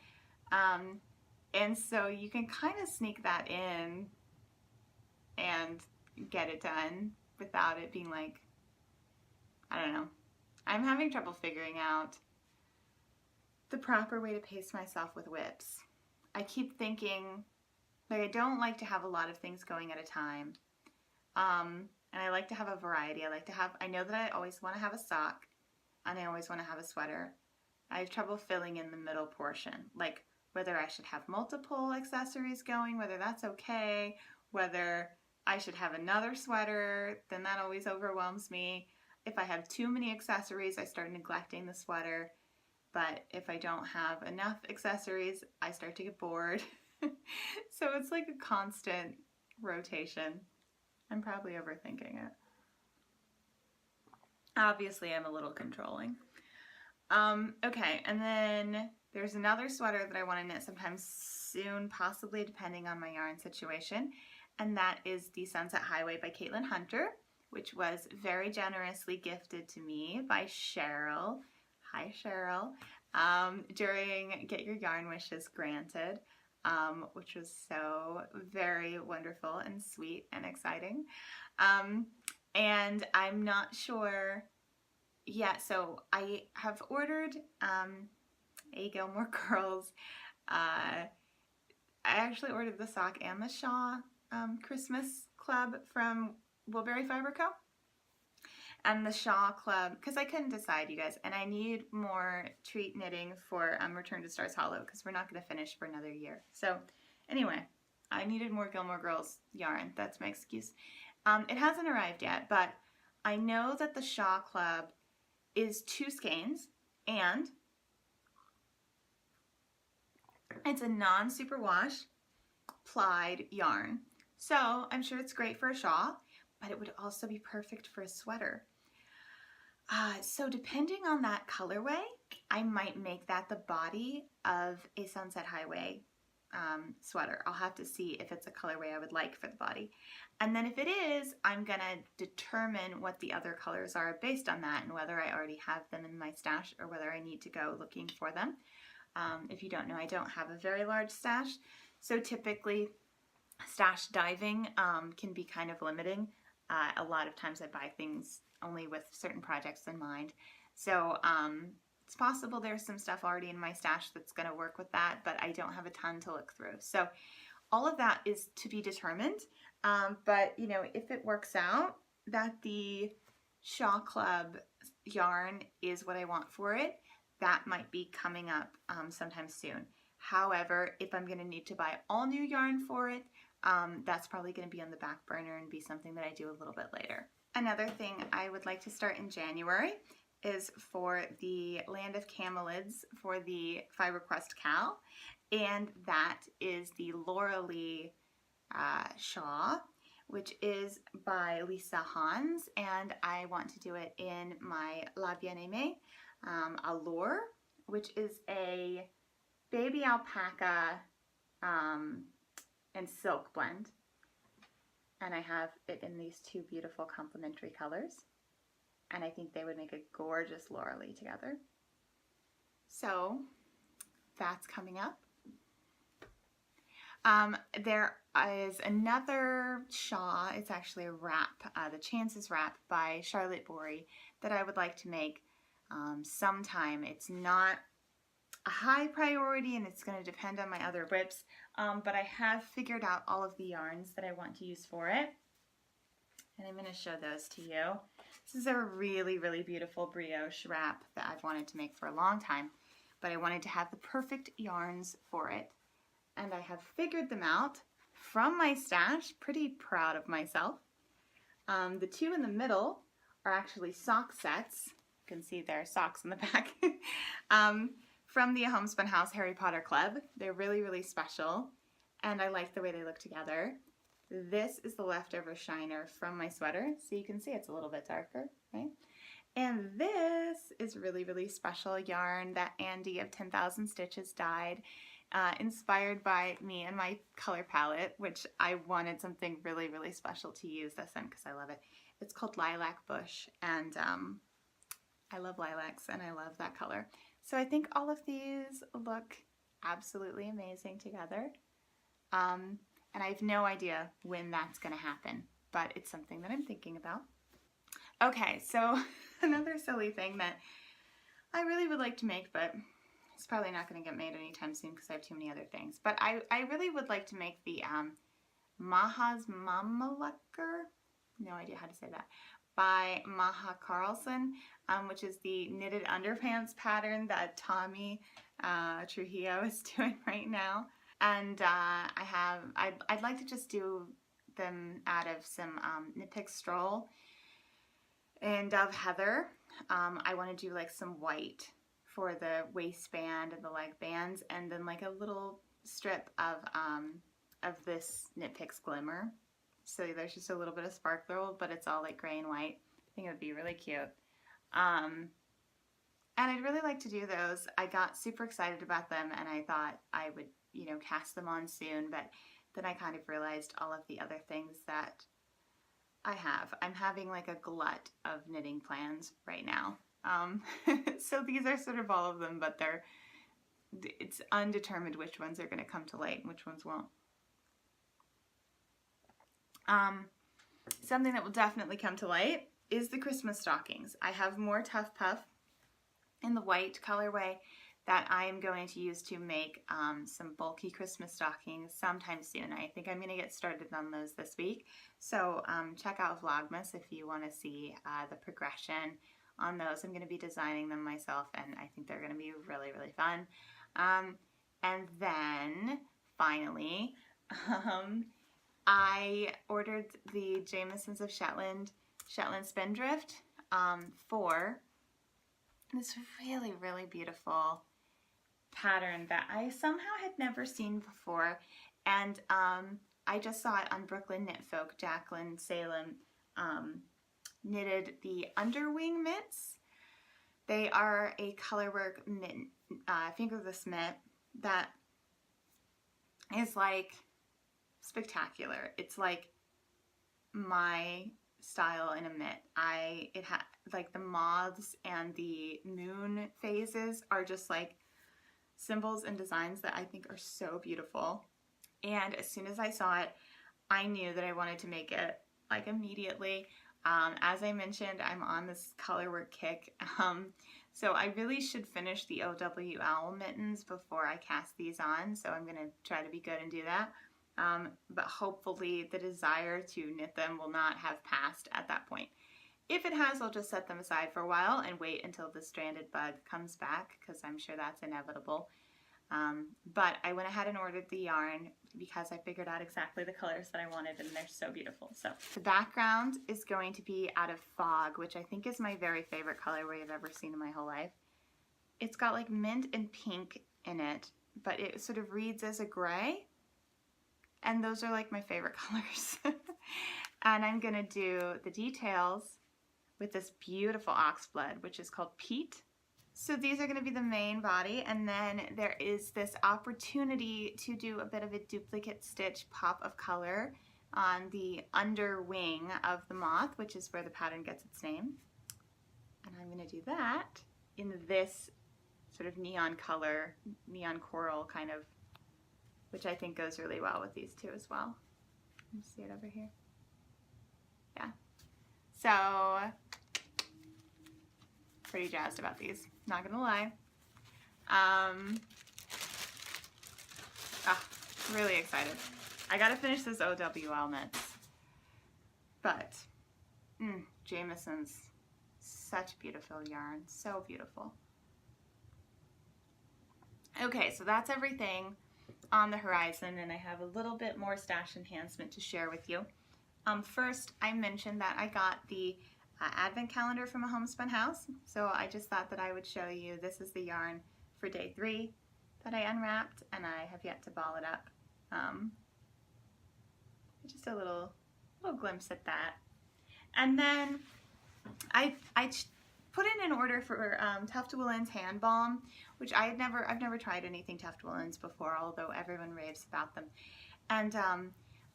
And so you can kind of sneak that in and get it done without it being like, I don't know. I'm having trouble figuring out the proper way to pace myself with whips. I keep thinking, like, I don't like to have a lot of things going at a time. And I like to have a variety. I know that I always want to have a sock and I always want to have a sweater. I have trouble filling in the middle portion, like whether I should have multiple accessories going, whether that's okay, whether I should have another sweater, then that always overwhelms me. If I have too many accessories, I start neglecting the sweater. But if I don't have enough accessories, I start to get bored. So it's like a constant rotation. I'm probably overthinking it. Obviously, I'm a little controlling. Okay, and then there's another sweater that I want to knit sometime soon, possibly depending on my yarn situation, and that is the Sunset Highway by Caitlin Hunter, which was very generously gifted to me by Cheryl. Hi, Cheryl. During Get Your Yarn Wishes Granted, which was so very wonderful and sweet and exciting. And I'm not sure yet, so I have ordered a Gilmore Girls. I actually ordered the sock and the shawl Christmas Club from Woolberry Fiber Co. And the shawl club, because I couldn't decide, you guys, and I need more treat knitting for Return to Stars Hollow, because we're not going to finish for another year. So anyway, I needed more Gilmore Girls yarn. That's my excuse. It hasn't arrived yet, but I know that the shawl club is 2 skeins, and it's a non-superwash plied yarn. So I'm sure it's great for a shawl, but it would also be perfect for a sweater. So depending on that colorway, I might make that the body of a Sunset Highway sweater. I'll have to see if it's a colorway I would like for the body. And then if it is, I'm gonna determine what the other colors are based on that and whether I already have them in my stash or whether I need to go looking for them. If you don't know, I don't have a very large stash, so typically stash diving can be kind of limiting. A lot of times I buy things only with certain projects in mind. So it's possible there's some stuff already in my stash that's going to work with that, but I don't have a ton to look through. So all of that is to be determined. But you know, if it works out that the Shaw Club yarn is what I want for it, that might be coming up sometime soon. However, if I'm going to need to buy all new yarn for it, that's probably going to be on the back burner and be something that I do a little bit later. Another thing I would like to start in January is for the Land of Camelids for the Fiber Quest KAL, and that is the Laura Lee shawl, which is by Lisa Hans, and I want to do it in my La Bien-Aimée Allure, which is a baby alpaca and silk blend. And I have it in these two beautiful complementary colors. And I think they would make a gorgeous Laura Lee together. So that's coming up. There is another shawl. It's actually a wrap, the Chances wrap by Charlotte Bory, that I would like to make sometime. It's not a high priority and it's going to depend on my other whips, but I have figured out all of the yarns that I want to use for it, and I'm going to show those to you. This is a really, really beautiful brioche wrap that I've wanted to make for a long time, but I wanted to have the perfect yarns for it, and I have figured them out from my stash. Pretty proud of myself. The two in the middle are actually sock sets. You can see there are socks in the back. From the Homespun House Harry Potter Club. They're really, really special, and I like the way they look together. This is the leftover shiner from my sweater, so you can see it's a little bit darker, right? And this is really, really special yarn that Andy of 10,000 Stitches dyed, inspired by me and my color palette, which I wanted something really, really special to use this in because I love it. It's called Lilac Bush, and I love lilacs and I love that color. So I think all of these look absolutely amazing together. And I have no idea when that's going to happen, but it's something that I'm thinking about. Okay, so another silly thing that I really would like to make, but it's probably not going to get made anytime soon because I have too many other things. But I really would like to make the Maha's Mamelucker, no idea how to say that, by Maha Carlson, which is the knitted underpants pattern that Tommy Trujillo is doing right now. And I'd like to just do them out of some Knit Pick Stroll and Dove Heather. I want to do like some white for the waistband and the leg bands, and then like a little strip of this Knit Picks Glimmer. So there's just a little bit of sparkle, but it's all like gray and white. I think it would be really cute. And I'd really like to do those. I got super excited about them and I thought I would, you know, cast them on soon, but then I kind of realized all of the other things that I have. I'm having like a glut of knitting plans right now. So these are sort of all of them, but it's undetermined which ones are going to come to light and which ones won't. Something that will definitely come to light is the Christmas stockings. I have more Tough Puff in the white colorway that I am going to use to make some bulky Christmas stockings sometime soon. I think I'm going to get started on those this week. So check out Vlogmas if you want to see the progression on those. I'm going to be designing them myself and I think they're going to be really, really fun. And then finally, I ordered the Jamiesons of Shetland Spindrift for this really, really beautiful pattern that I somehow had never seen before, and I just saw it on Brooklyn Knit Folk. Jacqueline Salem knitted the underwing mitts. They are a colorwork mitten, fingerless mitt that is like spectacular. It's like my style in a mitt. Like the moths and the moon phases are just like symbols and designs that I think are so beautiful. And as soon as I saw it, I knew that I wanted to make it like immediately. As I mentioned, I'm on this colorwork kick. So I really should finish the OWL mittens before I cast these on. So I'm going to try to be good and do that. But hopefully the desire to knit them will not have passed at that point. If it has, I'll just set them aside for a while and wait until the stranded bug comes back, because I'm sure that's inevitable. But I went ahead and ordered the yarn because I figured out exactly the colors that I wanted, and they're so beautiful. So the background is going to be out of Fog, which I think is my very favorite colorway I've ever seen in my whole life. It's got like mint and pink in it, but it sort of reads as a gray. And those are like my favorite colors. And I'm gonna do the details with this beautiful oxblood, which is called Peat. So these are gonna be the main body, and then there is this opportunity to do a bit of a duplicate stitch pop of color on the under wing of the moth, which is where the pattern gets its name. And I'm gonna do that in this sort of neon color, neon coral kind of, which I think goes really well with these two as well. You see it over here? Yeah. So, pretty jazzed about these, not gonna lie. Really excited. I gotta finish this OWL mitts. But, Jamison's such beautiful yarn, so beautiful. Okay, so that's everything on the horizon, and I have a little bit more stash enhancement to share with you. First, I mentioned that I got the advent calendar from a homespun house, so I just thought that I would show you. This is the yarn for day 3 that I unwrapped, and I have yet to ball it up. Just a little glimpse at that. And then I put in an order for Tuft Woolens hand balm, which I've never tried anything Tuft Woolens before, although everyone raves about them. And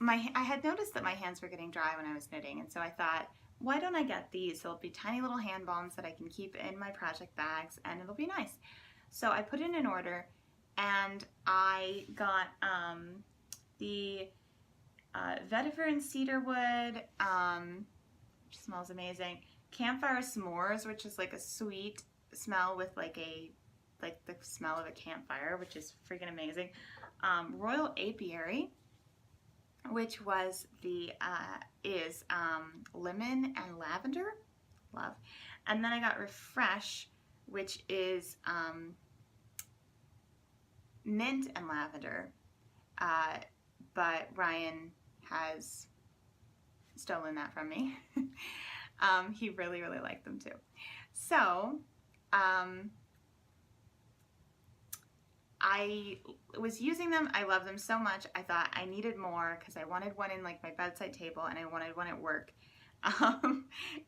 I had noticed that my hands were getting dry when I was knitting, and so I thought, why don't I get these? They'll be tiny little hand balms that I can keep in my project bags, and it'll be nice. So I put in an order, and I got the vetiver and cedarwood, which smells amazing. Campfire s'mores, which is like a sweet smell with like the smell of a campfire, which is freaking amazing. Royal Apiary, which was the is lemon and lavender, love. And then I got Refresh, which is mint and lavender, but Ryan has stolen that from me. He really liked them too. So I was using them. I love them so much. I thought I needed more because I wanted one in like my bedside table, and I wanted one at work.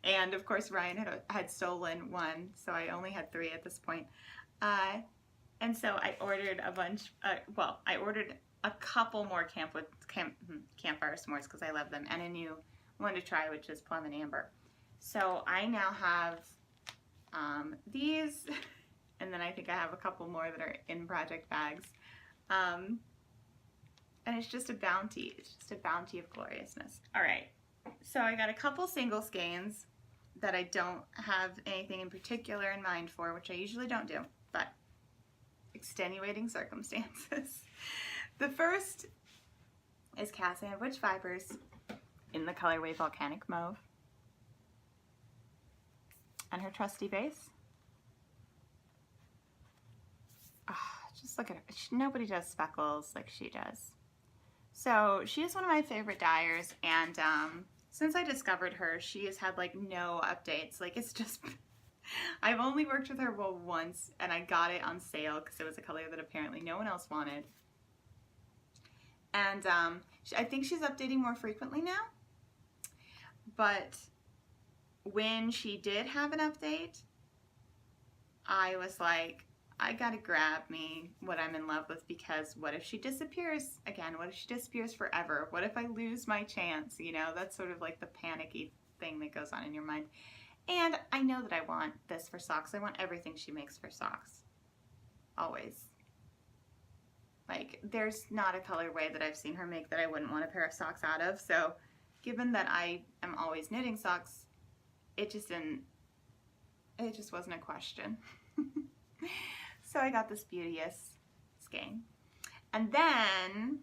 And of course Ryan had stolen one, so I only had 3 at this point. And so I ordered a bunch. Well, I ordered a couple more campfire s'mores because I love them, and a new one to try, which is plum and amber. So I now have these, and then I think I have a couple more that are in project bags. And it's just a bounty. It's just a bounty of gloriousness. All right, so I got a couple single skeins that I don't have anything in particular in mind for, which I usually don't do, but extenuating circumstances. The first is cast sandwich fibers in the colorway Volcanic Mauve, and her trusty base. Just look at her. Nobody does speckles like she does. So she is one of my favorite dyers, and since I discovered her, she has had like no updates. Like, it's just I've only worked with her wool once, and I got it on sale because it was a color that apparently no one else wanted. And I think she's updating more frequently now, But when she did have an update, I was like, I gotta grab me what I'm in love with, because what if she disappears again? What if she disappears forever? What if I lose my chance? You know, that's sort of like the panicky thing that goes on in your mind. And I know that I want this for socks. I want everything she makes for socks. Always. Like, there's not a colorway that I've seen her make that I wouldn't want a pair of socks out of. So given that I am always knitting socks, it just wasn't a question. So I got this beauteous skein. And then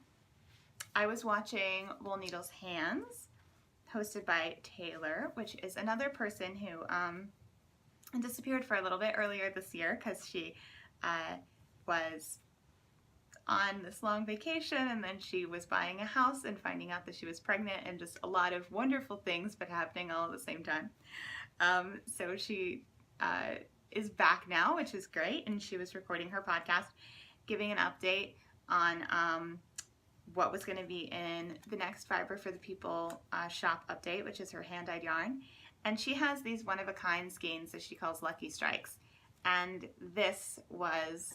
I was watching Wool Needle's Hands, hosted by Taylor, which is another person who disappeared for a little bit earlier this year because she was on this long vacation, and then she was buying a house and finding out that she was pregnant, and just a lot of wonderful things but happening all at the same time. So she is back now, which is great, and she was recording her podcast giving an update on what was going to be in the next Fiber for the People shop update, which is her hand-dyed yarn. And she has these one-of-a-kind skeins that she calls Lucky Strikes, and this was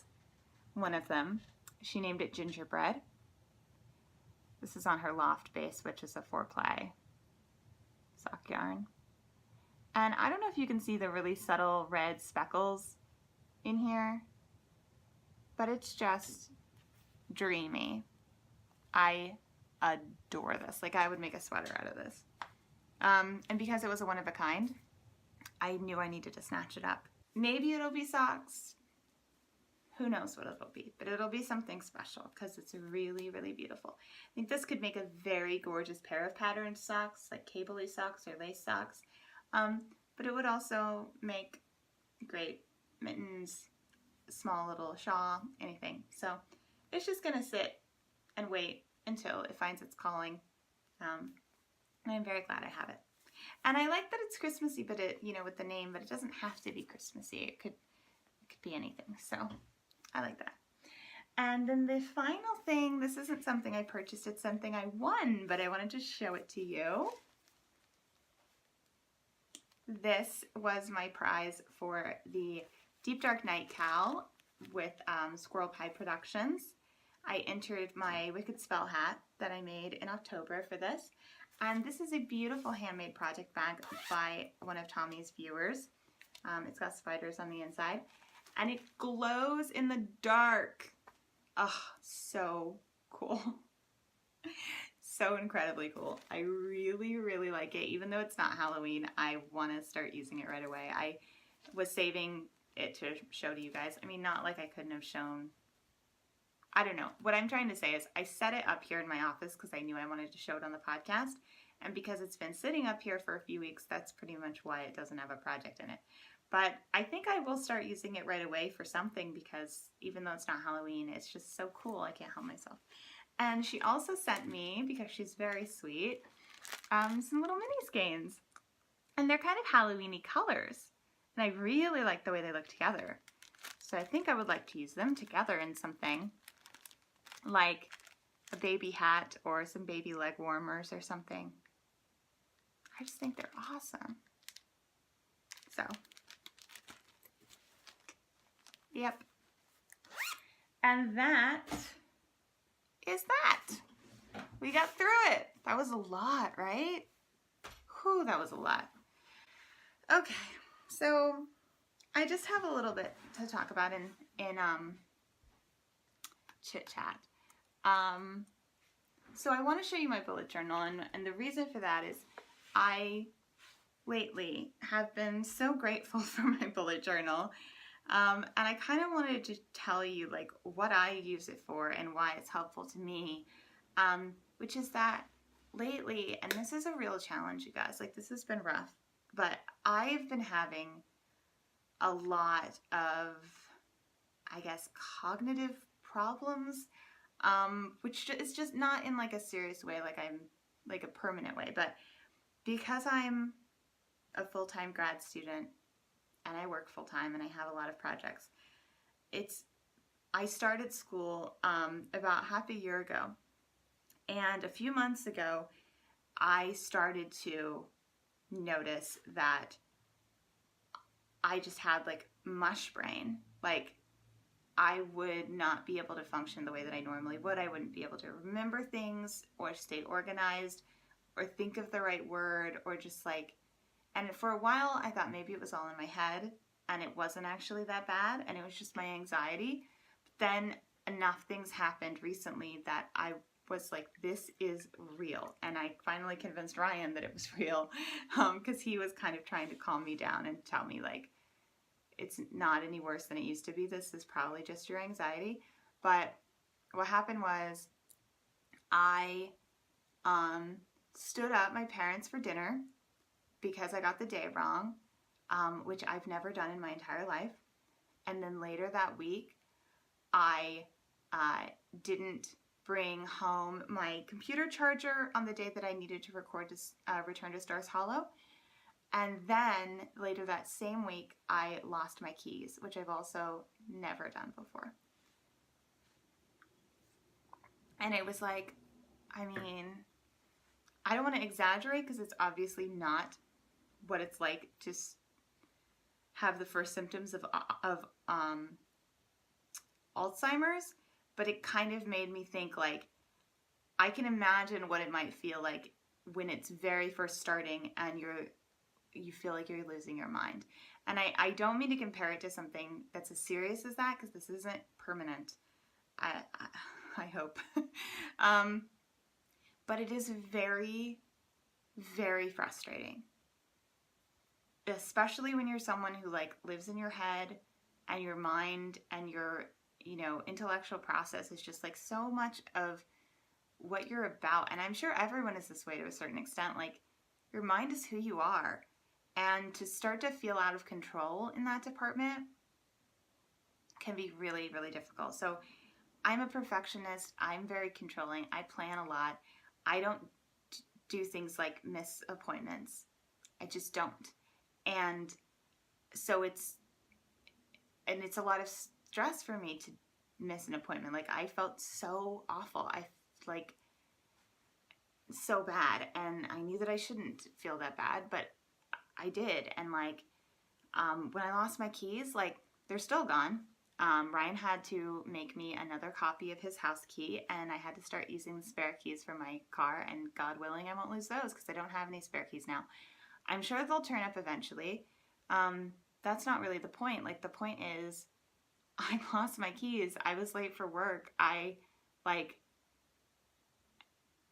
one of them. She named it Gingerbread. This is on her Loft base, which is a 4-ply sock yarn. And I don't know if you can see the really subtle red speckles in here, but it's just dreamy. I adore this. Like, I would make a sweater out of this. And because it was a one-of-a-kind, I knew I needed to snatch it up. Maybe it'll be socks. Who knows what it'll be, but it'll be something special because it's really, really beautiful. I think this could make a very gorgeous pair of patterned socks, like cable-y socks or lace socks. But it would also make great mittens, small little shawl, anything. So it's just gonna sit and wait until it finds its calling. And I'm very glad I have it. And I like that it's Christmassy, but it, you know, with the name, but it doesn't have to be Christmassy. It could be anything. So I like that. And then the final thing, this isn't something I purchased, it's something I won, but I wanted to show it to you. This was my prize for the Deep Dark Night KAL with Squirrel Pie Productions. I entered my Wicked Spell hat that I made in October for this. And this is a beautiful handmade project bag by one of Tommy's viewers. It's got spiders on the inside. And it glows in the dark. Oh, so cool. So incredibly cool. I really, really like it. Even though it's not Halloween, I want to start using it right away. I was saving it to show to you guys. I mean, not like I couldn't have shown. I don't know. What I'm trying to say is I set it up here in my office because I knew I wanted to show it on the podcast. And because it's been sitting up here for a few weeks, that's pretty much why it doesn't have a project in it. But I think I will start using it right away for something because even though it's not Halloween, it's just so cool. I can't help myself. And she also sent me, because she's very sweet, some little mini skeins. And they're kind of Halloween-y colors. And I really like the way they look together. So I think I would like to use them together in something like a baby hat or some baby leg warmers or something. I just think they're awesome. So, yep. And that is that. We got through it. That was a lot, right? Whew, that was a lot. Okay, so I just have a little bit to talk about in chit chat. So I want to show you my bullet journal, and the reason for that is I lately have been so grateful for my bullet journal. And I kind of wanted to tell you like what I use it for and why it's helpful to me, which is that lately, and this is a real challenge, you guys, like this has been rough, but I've been having a lot of, I guess, cognitive problems, which is just not in like a serious way, like I'm like a permanent way, but because I'm a full-time grad student and I work full-time and I have a lot of projects, I started school about half a year ago, and a few months ago I started to notice that I just had like mush brain. Like I would not be able to function the way that I normally would. I wouldn't be able to remember things or stay organized or think of the right word or just like, and for a while I thought maybe it was all in my head and it wasn't actually that bad and it was just my anxiety. But then enough things happened recently that I was like, this is real. And I finally convinced Ryan that it was real because he was kind of trying to calm me down and tell me like, it's not any worse than it used to be. This is probably just your anxiety. But what happened was I stood up my parents for dinner because I got the day wrong, which I've never done in my entire life. And then later that week, I didn't bring home my computer charger on the day that I needed to record Return to Stars Hollow. And then later that same week, I lost my keys, which I've also never done before. And it was like, I mean, I don't want to exaggerate because it's obviously not what it's like to have the first symptoms of Alzheimer's, but it kind of made me think like, I can imagine what it might feel like when it's very first starting and you feel like you're losing your mind. And I don't mean to compare it to something that's as serious as that because this isn't permanent. I hope. But it is very, very frustrating. Especially when you're someone who like lives in your head and your mind and your, intellectual process is just like so much of what you're about. And I'm sure everyone is this way to a certain extent. Like your mind is who you are. And to start to feel out of control in that department can be really, really difficult. So I'm a perfectionist. I'm very controlling. I plan a lot. I don't do things like miss appointments. I just don't. And so it's a lot of stress for me to miss an appointment. Like I felt so awful. I like so bad. And I knew that I shouldn't feel that bad, but I did. And like, when I lost my keys, like they're still gone. Ryan had to make me another copy of his house key and I had to start using the spare keys for my car, and God willing, I won't lose those because I don't have any spare keys now. I'm sure they'll turn up eventually. That's not really the point. Like the point is I lost my keys. I was late for work. I like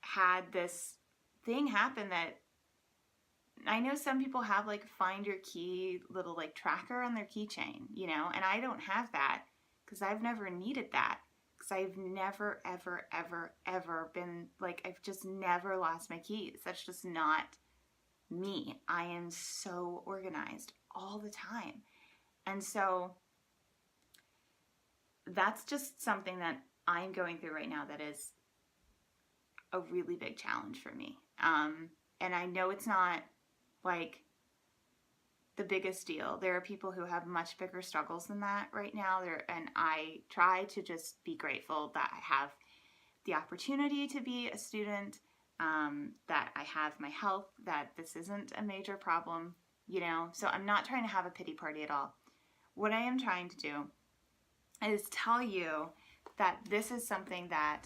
had this thing happen that I know some people have like find your key little like tracker on their keychain, and I don't have that because I've never needed that because I've never, ever, ever, ever been like, I've just never lost my keys. That's just not me. I am so organized all the time. And so that's just something that I'm going through right now that is a really big challenge for me. And I know it's not like the biggest deal. There are people who have much bigger struggles than that right now. And I try to just be grateful that I have the opportunity to be a student, that I have my health, that this isn't a major problem, So I'm not trying to have a pity party at all. What I am trying to do is tell you that this is something that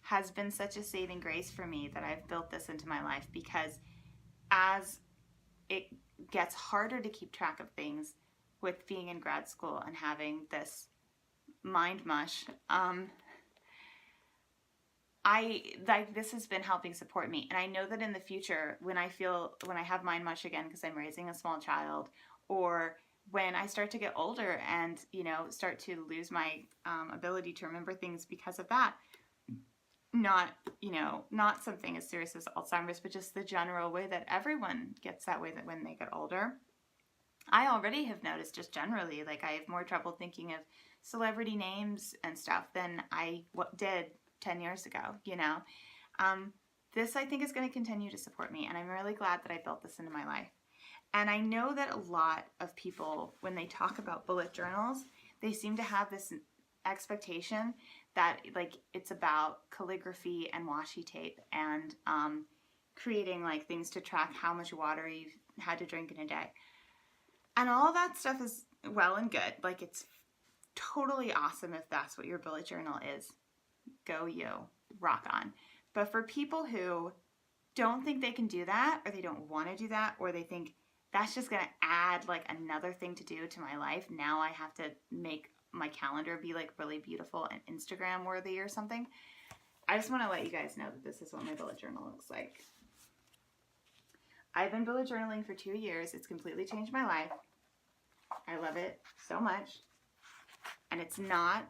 has been such a saving grace for me that I've built this into my life, because as it gets harder to keep track of things with being in grad school and having this mind mush, this has been helping support me. And I know that in the future, when I have mind mush again because I'm raising a small child, or when I start to get older and, start to lose my ability to remember things because of that, not something as serious as Alzheimer's, but just the general way that everyone gets that way that when they get older. I already have noticed just generally, like I have more trouble thinking of celebrity names and stuff than I did 10 years ago, This I think is going to continue to support me, and I'm really glad that I built this into my life. And I know that a lot of people, when they talk about bullet journals, they seem to have this expectation that like it's about calligraphy and washi tape and creating like things to track how much water you've had to drink in a day. And all that stuff is well and good. Like, it's totally awesome if that's what your bullet journal is. Go you, rock on. But for people who don't think they can do that, or they don't want to do that, or they think that's just going to add like another thing to do to my life, now I have to make my calendar be like really beautiful and Instagram worthy or something, I just want to let you guys know that this is what my bullet journal looks like. I've been bullet journaling for 2 years. It's completely changed my life. I love it so much. And it's not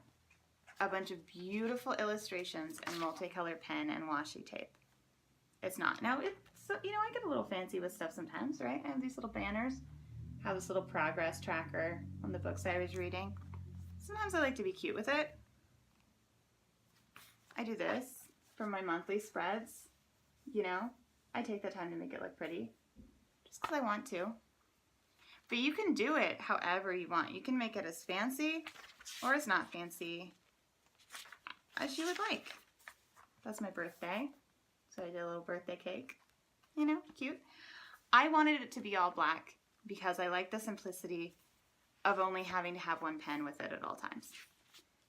a bunch of beautiful illustrations and multicolored pen and washi tape. It's not. Now, I get a little fancy with stuff sometimes, right? I have these little banners. I have this little progress tracker on the books I was reading. Sometimes I like to be cute with it. I do this for my monthly spreads. I take the time to make it look pretty just because I want to. But you can do it however you want. You can make it as fancy or as not fancy as you would like. That's my birthday, so I did a little birthday cake. Cute. I wanted it to be all black because I like the simplicity of only having to have one pen with it at all times.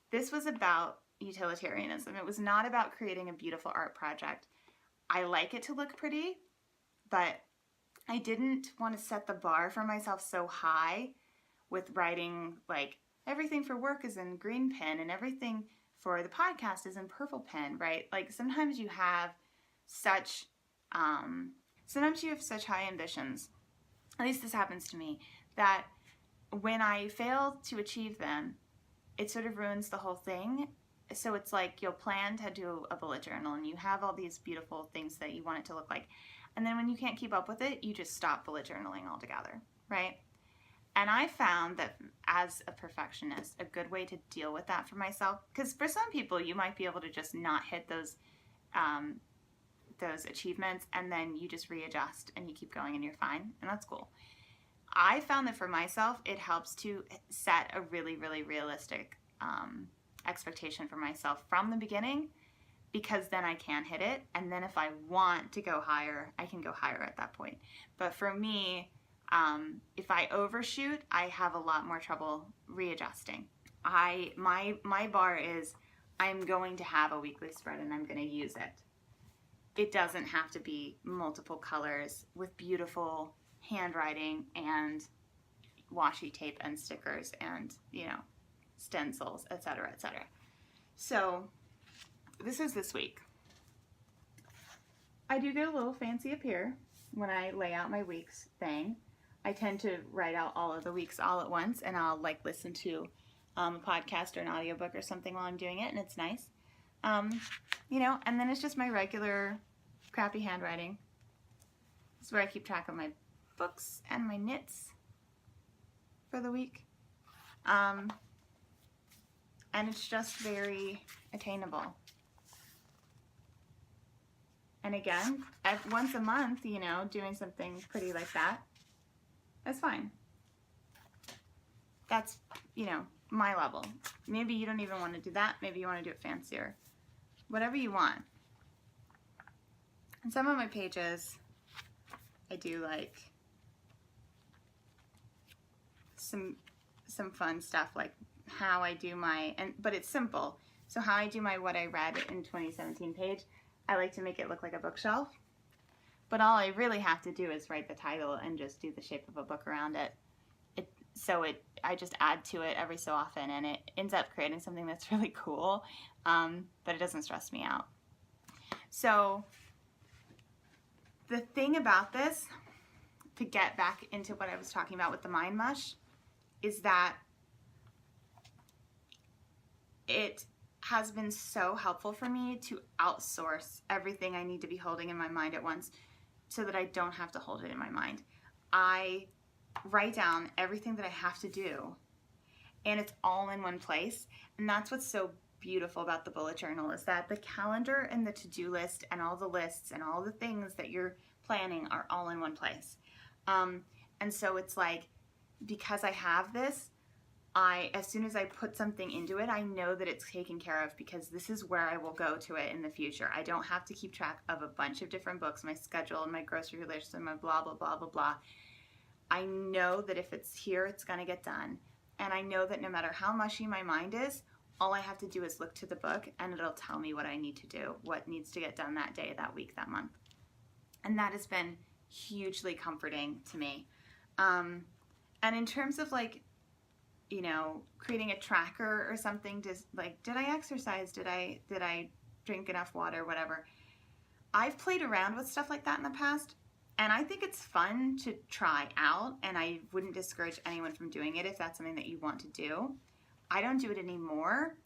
This was about utilitarianism. It was not about creating a beautiful art project. I like it to look pretty, but I didn't want to set the bar for myself so high with writing like everything for work is in green pen and everything for the podcast is in purple pen, right? Like sometimes you have such high ambitions, at least this happens to me, that when I fail to achieve them, it sort of ruins the whole thing. So it's like you'll plan to do a bullet journal and you have all these beautiful things that you want it to look like. And then when you can't keep up with it, you just stop bullet journaling altogether, right? And I found that as a perfectionist, a good way to deal with that for myself, because for some people you might be able to just not hit those achievements and then you just readjust and you keep going and you're fine, and that's cool. I found that for myself, it helps to set a really, really realistic expectation for myself from the beginning, because then I can hit it, and then if I want to go higher, I can go higher at that point. But for me, if I overshoot, I have a lot more trouble readjusting. My bar is I'm going to have a weekly spread and I'm going to use it. It doesn't have to be multiple colors with beautiful handwriting and washi tape and stickers and stencils, etc., etc. So this is this week. I do get a little fancy up here when I lay out my week's thing. I tend to write out all of the weeks all at once, and I'll like listen to a podcast or an audiobook or something while I'm doing it, and it's nice. And then it's just my regular crappy handwriting. This is where I keep track of my books and my knits for the week. And it's just very attainable. And again, once a month, doing something pretty like that's fine. That's, my level. Maybe you don't even want to do that. Maybe you want to do it fancier. Whatever you want. And some of my pages, I do like some fun stuff, like how I do but it's simple. So how I do my what I read in 2017 page, I like to make it look like a bookshelf. But all I really have to do is write the title and just do the shape of a book around it. I just add to it every so often, and it ends up creating something that's really cool, but it doesn't stress me out. So the thing about this, to get back into what I was talking about with the mind mush, is that it has been so helpful for me to outsource everything I need to be holding in my mind at once so that I don't have to hold it in my mind. I write down everything that I have to do, and it's all in one place. And that's what's so beautiful about the bullet journal, is that the calendar and the to-do list and all the lists and all the things that you're planning are all in one place. And so it's like, because I have this, as soon as I put something into it, I know that it's taken care of because this is where I will go to it in the future. I don't have to keep track of a bunch of different books, my schedule and my grocery list and my blah, blah, blah, blah, blah. I know that if it's here, it's going to get done. And I know that no matter how mushy my mind is, all I have to do is look to the book and it'll tell me what I need to do, what needs to get done that day, that week, that month. And that has been hugely comforting to me. And in terms of like, you know, creating a tracker or something, just like, did I exercise? Did I drink enough water? Whatever. I've played around with stuff like that in the past, and I think it's fun to try out, and I wouldn't discourage anyone from doing it if that's something that you want to do. I don't do it anymore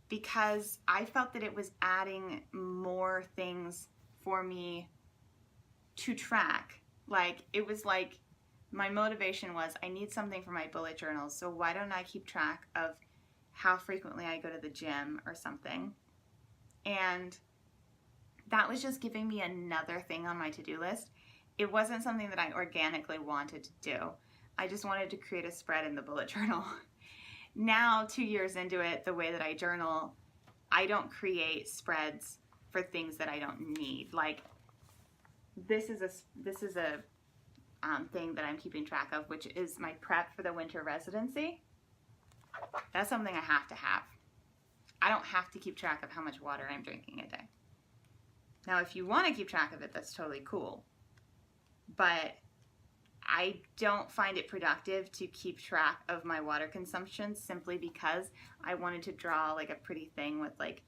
because I felt that it was adding more things for me to track. Like, it was like, my motivation was, I need something for my bullet journals, so why don't I keep track of how frequently I go to the gym or something? And that was just giving me another thing on my to-do list. It wasn't something that I organically wanted to do. I just wanted to create a spread in the bullet journal. Now, 2 years into it, the way that I journal, I don't create spreads for things that I don't need. Like, this is a thing that I'm keeping track of, which is my prep for the winter residency. That's something I have to have. I don't have to keep track of how much water I'm drinking a day. Now, if you want to keep track of it, that's totally cool. But I don't find it productive to keep track of my water consumption simply because I wanted to draw like a pretty thing with like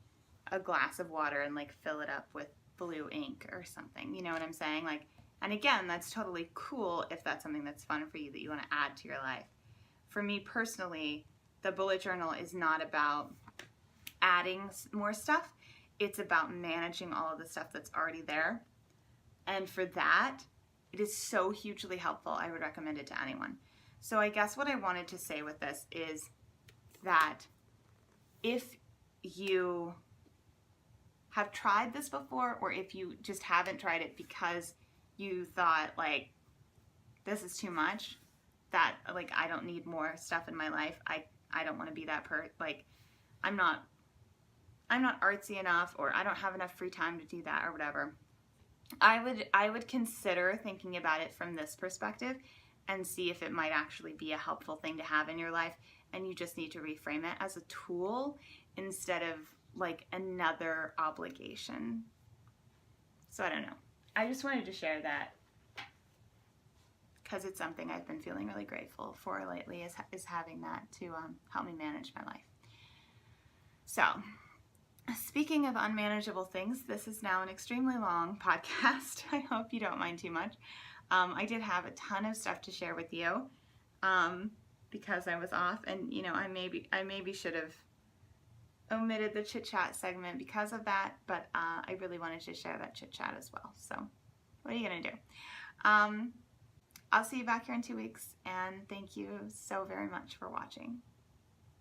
a glass of water and like fill it up with blue ink or something. You know what I'm saying? Like, and again, that's totally cool if that's something that's fun for you that you want to add to your life. For me personally, the bullet journal is not about adding more stuff. It's about managing all of the stuff that's already there. And for that, it is so hugely helpful. I would recommend it to anyone. So I guess what I wanted to say with this is that if you have tried this before, or if you just haven't tried it because you thought like, this is too much, that like, I don't need more stuff in my life. I don't want to be that like, I'm not artsy enough, or I don't have enough free time to do that, or whatever. I would consider thinking about it from this perspective and see if it might actually be a helpful thing to have in your life, and you just need to reframe it as a tool instead of like another obligation. So I don't know. I just wanted to share that because it's something I've been feeling really grateful for lately, is having that to help me manage my life. So, speaking of unmanageable things, this is now an extremely long podcast. I hope you don't mind too much. I did have a ton of stuff to share with you because I was off, and you know, I maybe should have omitted the chit chat segment because of that, but I really wanted to share that chit chat as well. So, what are you gonna do? I'll see you back here in 2 weeks, and thank you so very much for watching.